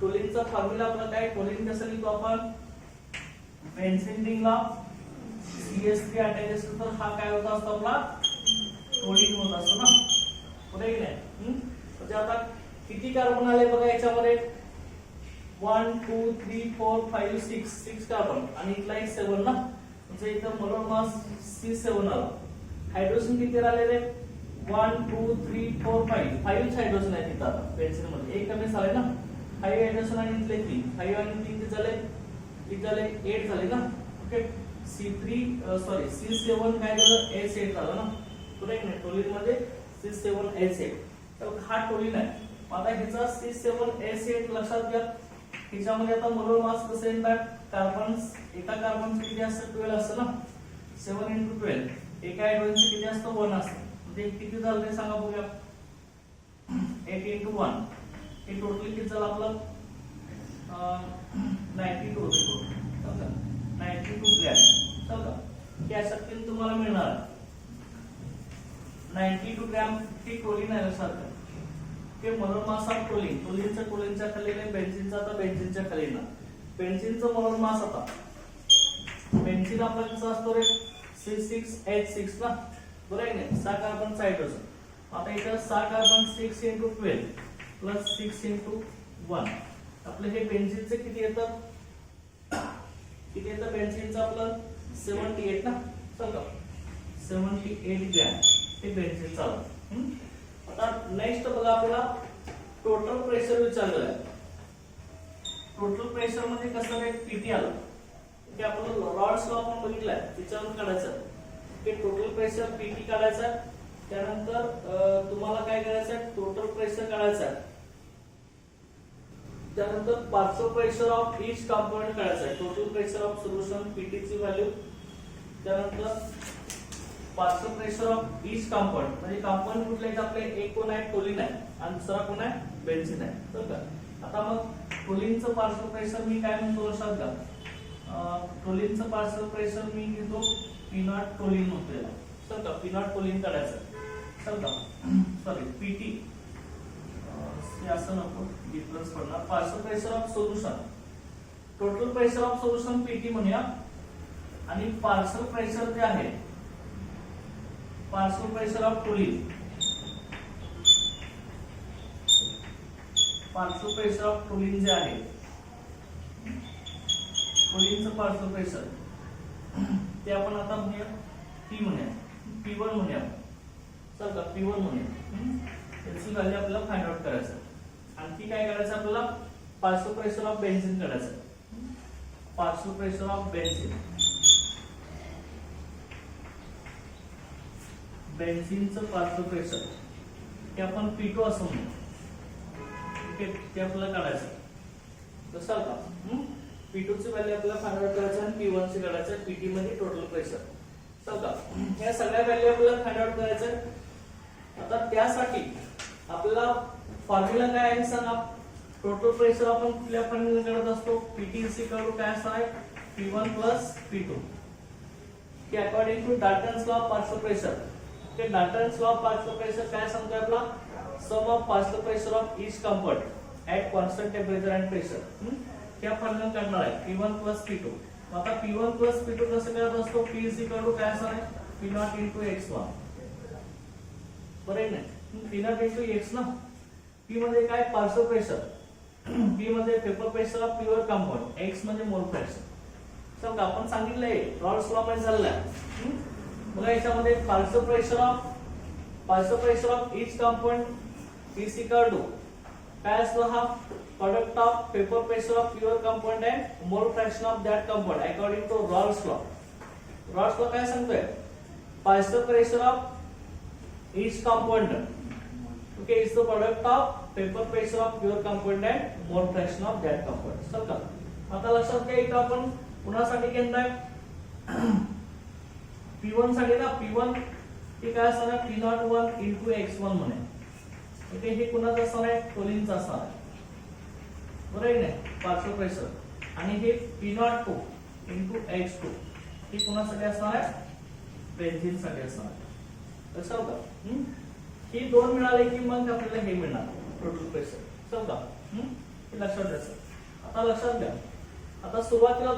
टोलिनचा फॉर्म्युला आपला काय टोलिन कसं लिहितो आपण बेन्झीन रिंगला CH3 अटॅच असतो तर हा काय होता असतो आपला टोलिन होत असतो ना पुढे की नाही. म्हणजे आता किती कार्बन आले बघा याच्यामध्ये 1 2 3 4 5 6 कार्बन आणि इथला एक 7 ना म्हणजे इथं मोलर मास C7 आला. हायड्रोजन किती आले रे 1 2 3 4 5 हायड्रोजन आहे तिथं आता बेन्झीन मध्ये एक कमी झाले ना 5 हायड्रोजन आणि इथले 3 5 आणि 3 किती झाले 8 झाले ना ओके. C7 काय झालं S8 झालं ना पुढे नाही टोलिन मध्ये C7S8 तर हा टोलिन आहे. आता ह्याचा C7S8 लक्षात घ्या. ह्याच्यामध्ये आता मोलर मास कसं येणार कार्बन एका कार्बनचं किती असतं 12 असतं ना 7 × 12 एका हायड्रोजनचं किती असतं 1 असतं म्हणजे किती झालं ते सांगा बघूया 8 × 1 हे टोटल किती झालं आपलं 92 होते टोटल 92 ग्रॅम चला या शक्तीने तुम्हाला मिळणार 92 ग्रॅम हे टोलिन आहे लक्षात ते मोलर मास ऑफ टोलिन. टोलिनच्या खाली नाही बेन्झीनचा आता बेन्झीनच्या खाली ना बेन्झीनचं मोलर मास आता बेन्झीन आपला कसं असतो रे C6H6 ना बरोबर आहे ना 6 कार्बनचा हायड्रोजन. आता इथं 6 कार्बन 6 × 12 प्लस 6 × 1 आपलं हे बेन्झीनचं किती येतं बेन्झीनचं आपलं 78 ना चला 78 ग्रॅम हे बेन्झीन चालू. आता नेक्स्ट बघा आपल्याला टोटल प्रेशर विचारलेलं आहे. टोटल प्रेशर मध्ये कसं रे पीटी आलं की आपण रॉड्स लॉ आपण बघितलाय त्याच्यावरून काढायचं की टोटल प्रेशर पीटी काढायचं. त्यानंतर तुम्हाला काय करायचं टोटल प्रेशर काढायचं त्यानंतर partial pressure of each component काढायचं total pressure of solution PT ची व्हॅल्यू. त्यानंतर partial pressure of each compound म्हणजे कंपाऊंड कुठले आहेत आपले एक कोण आहे टोलिन आहे आणि दुसरा कोण आहे बेन्झीन आहे तर का. आता मग टोलिनचं पार्शियल प्रेशर मी काय म्हणतो लक्षात घ्या. टोलिनचं पार्शियल प्रेशर मी घेतो पी नॉट टोलिन म्हणतो तर का पी नॉट टोलिन काढायचं तर का सॉरी पीटी असं नको डिफरन्स पडणार. Partial pressure of solution total pressure of solution PT म्हणूया आणि पार्शियल प्रेशर जे आहे partial pressure of toluene partial pressure of toluene जे आहे टोलिनचं पार्शियल प्रेशर ते आपण आता म्हणूया P म्हणूया P1 म्हणूया चल का P1 म्हणूया त्याची व्हॅल्यू आपल्याला फाइंड आउट करायचं. आणखी काय करायचं आपल्याला पार्शियल प्रेशर ऑफ बेन्झीन काढायचं. पार्शियल प्रेशर ऑफ बेन्झीनचं पार्शियल प्रेशर ते आपण P2 असं म्हणू ते आपल्याला काढायचं कसं का P2 ची व्हॅल्यू आपल्याला फाइंड आउट करायचं आणि P1 ची काढायचं PT मध्ये टोटल प्रेशर चल का या सगळ्या व्हॅल्यू आपल्याला फाइंड आउट करायचं. आता त्यासाठी आपल्याला फॉर्म्युला काय आहे सांगा. टोटल प्रेशर आपण कुठल्या फॉर्म्युला काढत असतो PT काय असणार आहे P1 P2 की according to Dalton's law of partial pressure ते Dalton's law of partial pressure काय सांगतोय आपला sum of partial pressure of each compound at constant temperature and pressure त्या फॉर्म्युला काढणार आहे P1 P2. आता P1 P2 कसं करत असतो P काय असणार आहे P P naught into x1 बरोबर आहे ना P naught into x ना P मध्ये काय पार्शियल प्रेशर P मध्ये paper pressure of pure compound x म्हणजे मोल फ्रॅक्शन तर आपण सांगितलंय रॉल्स लॉ मध्ये चाललाय बघा याच्यामध्ये partial pressure of each compound is equal to काय असतो हा product of vapour pressure of pure compound and mole fraction of that compound according to Raoult's law काय सांगतोय partial pressure of each compound okay is the product of paper pressure of pure compound and mole fraction of that compound चल का आता लक्षात घ्या इथं आपण पुन्हासाठी घेणार P1 साठी ना P1 हे काय असणार आहे P01 into x1 म्हणे ओके हे कुणाचं असणार आहे टोलिनचं असणार आहे बरोबर आहे ना पार्शियल प्रेशर आणि हे P02 into x2 हे कुणासाठी असणार आहे बेन्झीन साठी असणार आहे लक्षात का ही दोन मिळाले की मग आपल्याला हे मिळणार टोटल प्रेशर समजा हे लक्षात द्यायचं आता लक्षात घ्या आता सुरुवातीला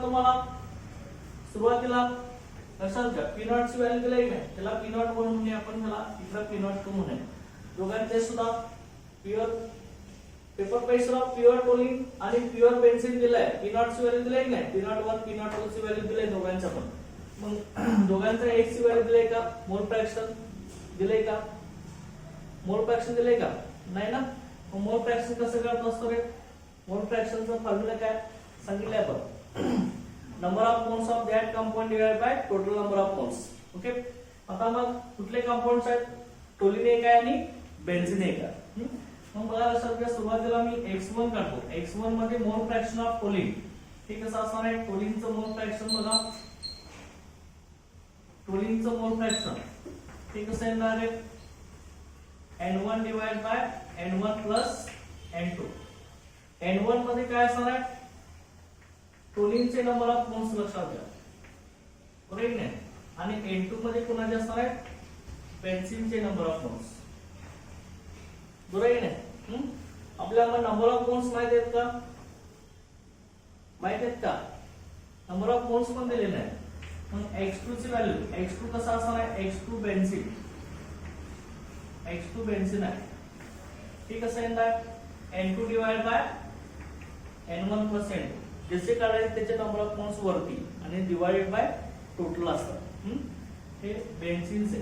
लक्षात घ्या P नॉट ची व्हॅल्यू दिली आहे त्याला P नॉट म्हणून आपण त्याला इकडे P नॉट 2 म्हणूया दोघांचे सुद्धा pure paper pressure of pure toluene आणि प्युअर बेन्झीन दिलाय P नॉट ची व्हॅल्यू दिली आहे ना P नॉट 1 P नॉट 2 ची व्हॅल्यू दिली आहे दोघांच्या पण मग दोघांचा x ची व्हॅल्यू दिली आहे का मोल फ्रॅक्शन दिले का मोल फ्रॅक्शन दिले का नाही ना मग मोल फ्रॅक्शन कसं करत असतो रे मोल फ्रॅक्शनचा फॉर्म्युला काय सांगितलंय आपण number of moles of that compound divided by total number of moles okay आता मग कुठले कंपाऊंड्स आहेत टोलिन एक आहे आणि बेन्झीन एक आहे मग बघा लक्षात घ्या सुरुवातीला मी x1 काढतो x1 मध्ये मोल फ्रॅक्शन ऑफ टोलिन हे कसं असणार आहे टोलिनचं मोल फ्रॅक्शन बघा टोलिनचं मोल फ्रॅक्शन हे कसं येणार आहे N1 divided by N1 plus N2 N1 मध्ये काय असणार आहे टोलिनचे नंबर ऑफ मोल्स लक्षात घ्या बरोबर आहे आणि N2 मध्ये कोणाचे असणार आहे बेन्झीनचे नंबर ऑफ मोल्स बरोबर आहे आपल्याला नंबर ऑफ मोल्स माहित आहेत का नंबर ऑफ मोल्स पण दिलेले आहे मग x2 ची व्हॅल्यू x2 कसा असणार आहे x2 बेन्झीन आहे ठीक कसं येणार N2 divide by N1 plus N2 जसे काढायचे त्याचे नंबर ऑफ मोल्स वरती आणि डिवाइडेड बाय टोटल असतात हे बेन्झीनचे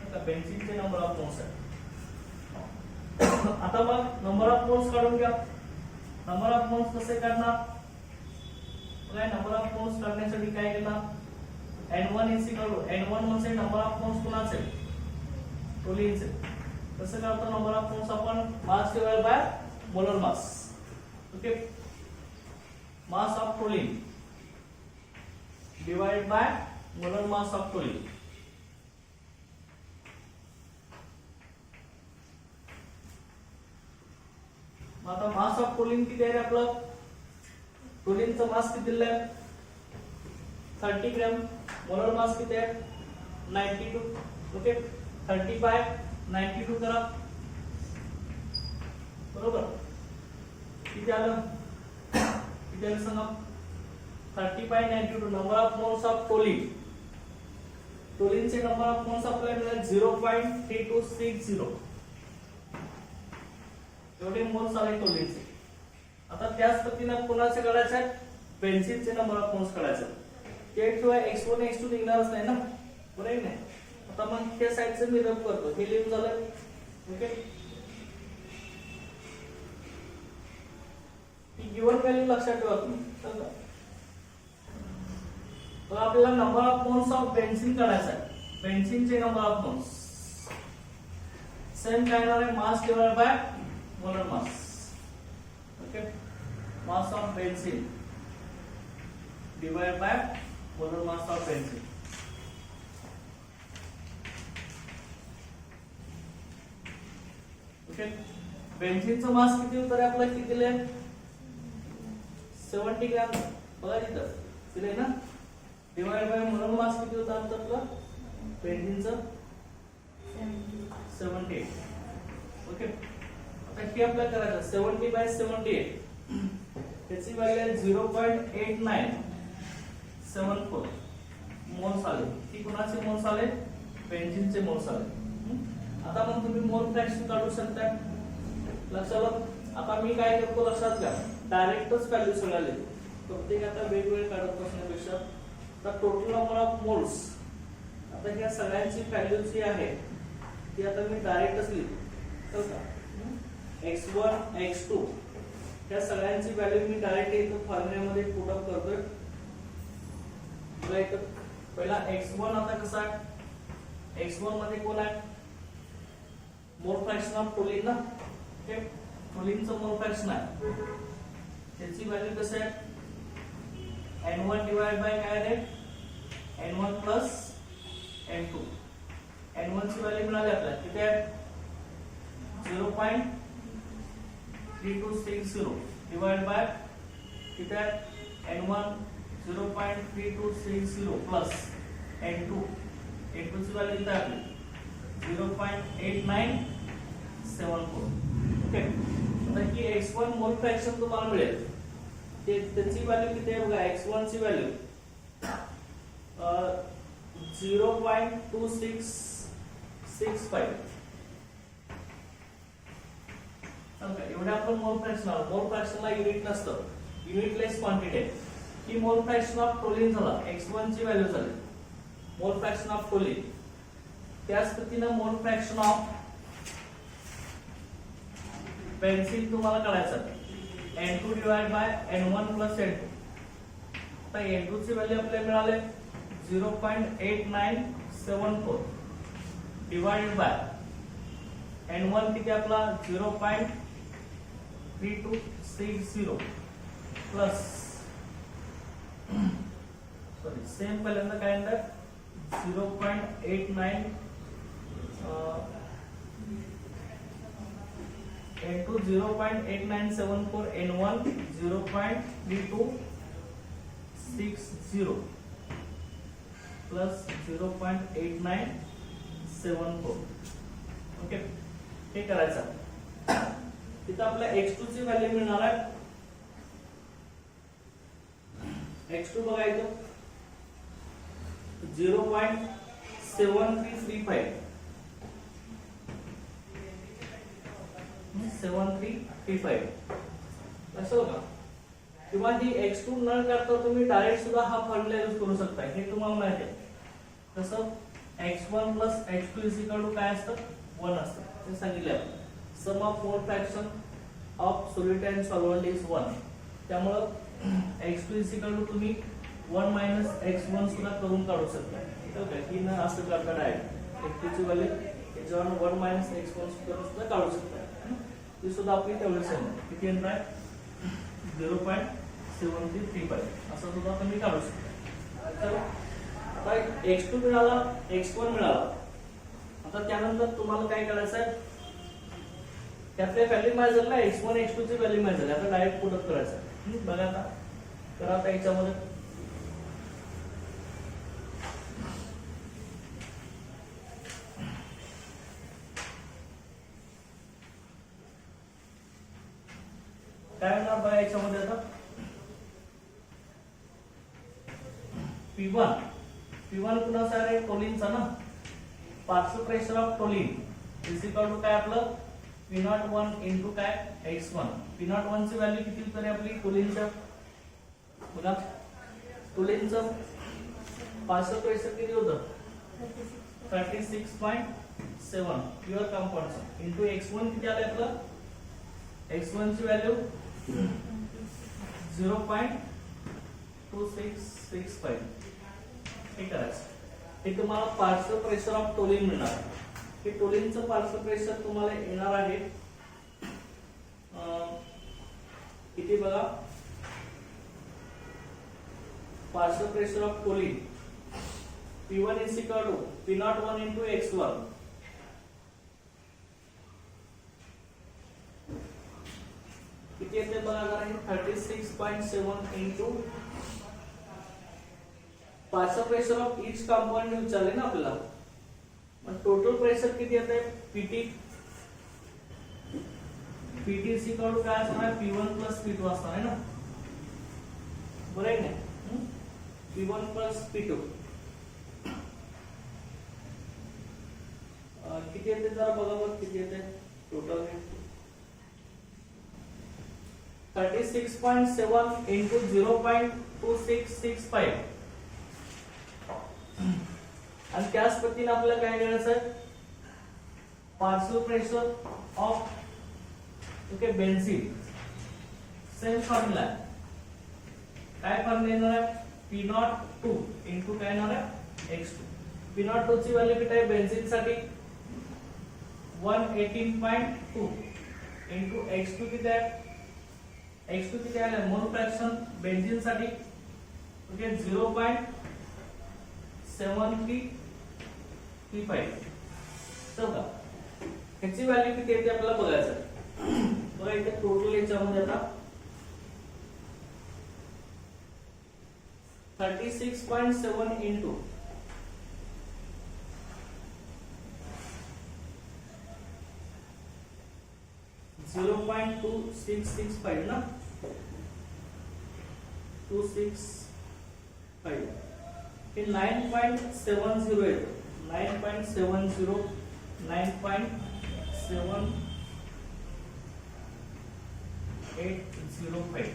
आता बेन्झीनचे नंबर ऑफ मोल्स आहे आता मग नंबर ऑफ मोल्स काढून घ्या नंबर ऑफ मोल्स कसे काढणार काय नंबर ऑफ मोल्स काढण्यासाठी काय केलं N1 is equal to N1 म्हणजे नंबर ऑफ मोल्स कोणाचे टोलिनचे कसं करतो नंबर ऑफ मोल्स आपण मास divide by molar mass okay mass of toluene divide by molar mass of toluene आता मास ऑफ टोलिन किती आहे आपलं टोलिनचं मास किती दिलंय 30 ग्रॅम मोलर मास किती आहे 92 ओके 30 बाय 92 करा बरोबर किती आलं सांगा 30 by 92 number of moles of टोलिनचे नंबर ऑफ मोल्स आपल्याला मिळाले 0.3260 एवढे मोल्स आले टोलिनचे आता त्याच पद्धतीने कोणाचे काढायचे आहेत बेन्झीनचे नंबर ऑफ मोल्स काढायचे त्याशिवाय x1 x2 निघणारच नाही ना बरोबर आहे ना आता मग त्या साइडचं मी रब करतो हे लिहून झालं ओके ही गिवन व्हॅल्यू लक्षात ठेवा तुम्ही समजा तर आपल्याला number of moles of benzene काढायचा आहे बेन्झीनचे नंबर ऑफ मोल्स सेम काय येणार आहे mass divide by molar mass okay mass of benzene divide by molar mass of benzene okay बेन्झीनचं मास किती होतं रे आपल्याला किती दिले 70 ग्रॅम बघा तिथं दिले ना डिवाइड बाय मोलर मास किती होतं आपलं बेन्झीनचं 78 ओके आता हे आपल्याला करायचं 70 बाय 78 त्याची व्हॅल्यू आहे 0.8974 मोल्स आले. ती कोणाचे मोल्स आले? बेन्झीनचे मोल्स आले. आता मग तुम्ही मोल फ्रॅक्शन काढू शकता. लक्षात आलं. आता मी काय करतो लक्षात घ्या, डायरेक्टच व्हॅल्यू सगळ्या लिहितो. प्रत्येक आता वेगवेगळे काढत बसण्यापेक्षा तर टोटल नंबर ऑफ मोल्स, आता ह्या सगळ्यांची व्हॅल्यू जी आहे ती आता मी डायरेक्टच लिहितो. तर का x1 x2 या सगळ्यांची व्हॅल्यू मी डायरेक्ट इथं फॉर्म्युल्यामध्ये पुट अप करतोय. बघा इथं पहिला x1 आता कसा आहे, x1 मध्ये कोण आहे? मोल फ्रॅक्शन ऑफ टोलिन ना. ओके, टोलिनचं मोल फ्रॅक्शन आहे. त्याची व्हॅल्यू कसं आहे? n1 डिवाइड बाय काय आहे? n1 plus n2. n1 ची व्हॅल्यू मिळाली आपल्याला किती आहे? 0.3260 डिवाइड बाय किती आहे? n1 0.3260 plus n2. n2 ची व्हॅल्यू किती आहे आपली? 0.8974. ओके, आता ही x1 मोल फ्रॅक्शन तुम्हाला मिळेल. त्याची व्हॅल्यू किती आहे बघा. x1 ची व्हॅल्यू 0.2665. एवढे आपण मोल फ्रॅक्शन. मोल फ्रॅक्शनला युनिट नसतं, युनिटलेस क्वांटिटी आहे. ही मोल फ्रॅक्शन ऑफ टोलिन झाला, x1 ची व्हॅल्यू झाली मोल फ्रॅक्शन ऑफ टोलिन. त्याच पद्धतीने मोल फ्रॅक्शन ऑफ बेन्झीन तुम्हाला काढायचं आहे. n2 divide by n1 plus n2. आता n2 ची व्हॅल्यू आपल्याला मिळाले 0.8974 डिवाइडेड बाय n1 किती आपला 0.3260 प्लस सॉरी सेम पहिल्यांदा काय म्हणतात 0.89 n2 0.8974 n1 0.3260 प्लस 0.8974. ओके, हे करायचं. तिथं आपल्या x2 ची व्हॅल्यू मिळणार आहे. x2 बघा इथं 0.7335 7335 असं का. किंवा ही x2 न करता तुम्ही डायरेक्ट सुद्धा हा फॉर्म्युला यूज करू शकता. हे तुम्हाला माहिती आहे कसं. x1 plus x2 is equal to काय असतं? 1 असतं. ते सांगितलं आपण. Sum of mole fraction of solute and solvent is 1. त्यामुळे x2 इज इक्वल टू तुम्ही 1 मायनस x1 सुद्धा करून काढू शकता. ठीक आहे, की न असं करता डायरेक्ट x2 ची व्हॅल्यू याच्यावर 1 मायनस x1 सुद्धा काढू शकता. ती सुद्धा आपली तेवढीच आहे. किती येणार आहे? 0.7335 असं सुद्धा तुम्ही काढू शकता. चला, आता x2 मिळाला, x1 मिळाला. आता त्यानंतर तुम्हाला काय करायचं आहे? त्यातल्या व्हॅल्यू माहिती झाली ना, x1 x2 ची व्हॅल्यू माहिती झाली. आता डायरेक्ट पुट अप करायचं. बघा आता करा. आता याच्यामध्ये काय होणार बघा. याच्यामध्ये आता P1 कुणाचा आहे? टोलिनचा ना. Partial pressure of toluene is equal to काय आपलं P01 इंटू काय x1. P01 ची व्हॅल्यू किती तरी आपली टोलिनच्या बघा. टोलिनचं पार्शियल प्रेशर किती होतं? 36.7 प्युअर कंपाऊंडचं इंटू x1 किती आलं आपलं? x1 ची व्हॅल्यू 0.2665. हे करायचं. हे तुम्हाला पार्शियल प्रेशर ऑफ टोलिन मिळणार. हे टोलिनचं पार्शियल प्रेशर तुम्हाला येणार आहे किती बघा. Partial pressure of toluene P1 is equal to P01 into x1. किती येते बघा जरा. 36.7 into partial pressure of each compound विचारले ना आपल्याला. मग टोटल प्रेशर किती येते? PT is equal to काय असणार? P1 plus P2 असणार आहे ना. बरं आहे ना. P1 plus P2 किती येते जरा बघा बघ किती येते टोटल 36.7 into 0.2665 आणि त्याच पद्धतीने आपल्याला काय करायचं आहे partial pressure of okay benzene same formula काय फॉर्म्युला येणार आहे P02 into काय येणार आहे X2 P02 ची व्हॅल्यू किती आहे बेन्झीन साठी 118.2 into X2 किती आहे X2 किती आले मोल फ्रॅक्शन बेन्झीन साठी ओके 0.7335 तर का ह्याची व्हॅल्यू किती येते आपल्याला बघायचं बघा इथे टोटल याच्यामध्ये आता 36.7 into 0.2665 ना 265 हे 9.70 येतो 9.70 9.7805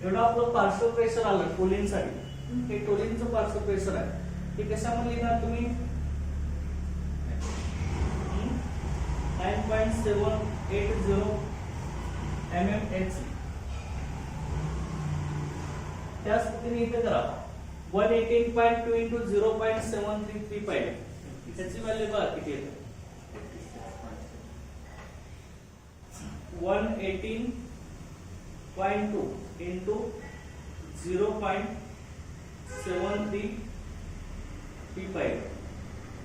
एवढं आपलं पार्शियल प्रेशर आलं टोलिनसाठी हे टोलिनचं पार्शियल प्रेशर आहे हे कशामध्ये लिहिणार तुम्ही 9.780 mmHg त्याच पद्धतीने इथे करा 118.2 into 0.7335 त्याची व्हॅल्यू बघा किती येते 118.2 into 0.7335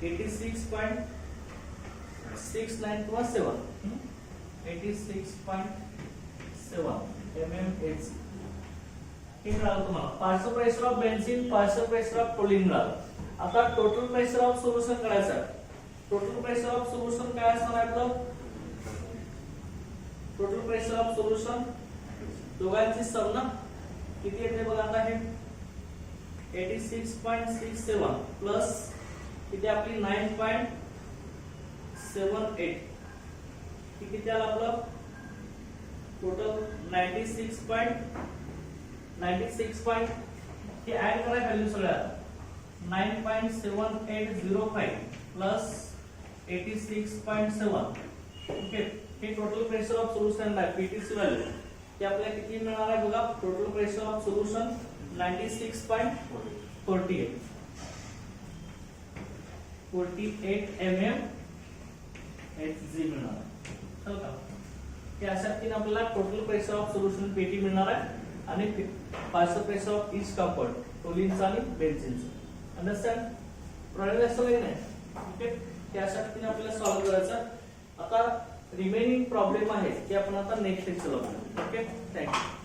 86.69 किंवा 7 86.7 mmHg हे मिळालं तुम्हाला partial pressure of benzene partial pressure of toluene मिळालं आता टोटल प्रेशर ऑफ सोल्युशन करायचं आहे टोटल प्रेशर ऑफ सोल्युशन काय असणार आहे आपलं टोटल प्रेशर ऑफ सोल्युशन दोघांची सम ना किती येते बघा आता हे 86.67 प्लस किती आपली 9.78 किती आलं आपलं टोटल 96. हे ऍड करा व्हॅल्यू सगळ्या 9.7805 प्लस 86.7 ओके हे टोटल प्रेशर ऑफ सोल्युशन आहे पीटीसी व्हॅल्यू ते आपल्याला किती मिळणार आहे बघा total pressure of solution 96.48 mmHg मिळणार आहे चल का ते अशा पद्धतीने आपल्याला total pressure of solution PT मिळणार आहे आणि partial pressure of each compound टोलिनचं आणि बेन्झीनचं अंडरस्टँड प्रॉब्लेम असतो की नाही ओके ते अशा पद्धतीने आपल्याला सॉल्व्ह करायचं आता रिमेनिंग प्रॉब्लेम आहे ते आपण आता नेक्स्ट लेक्चरला बघू ओके थँक्यू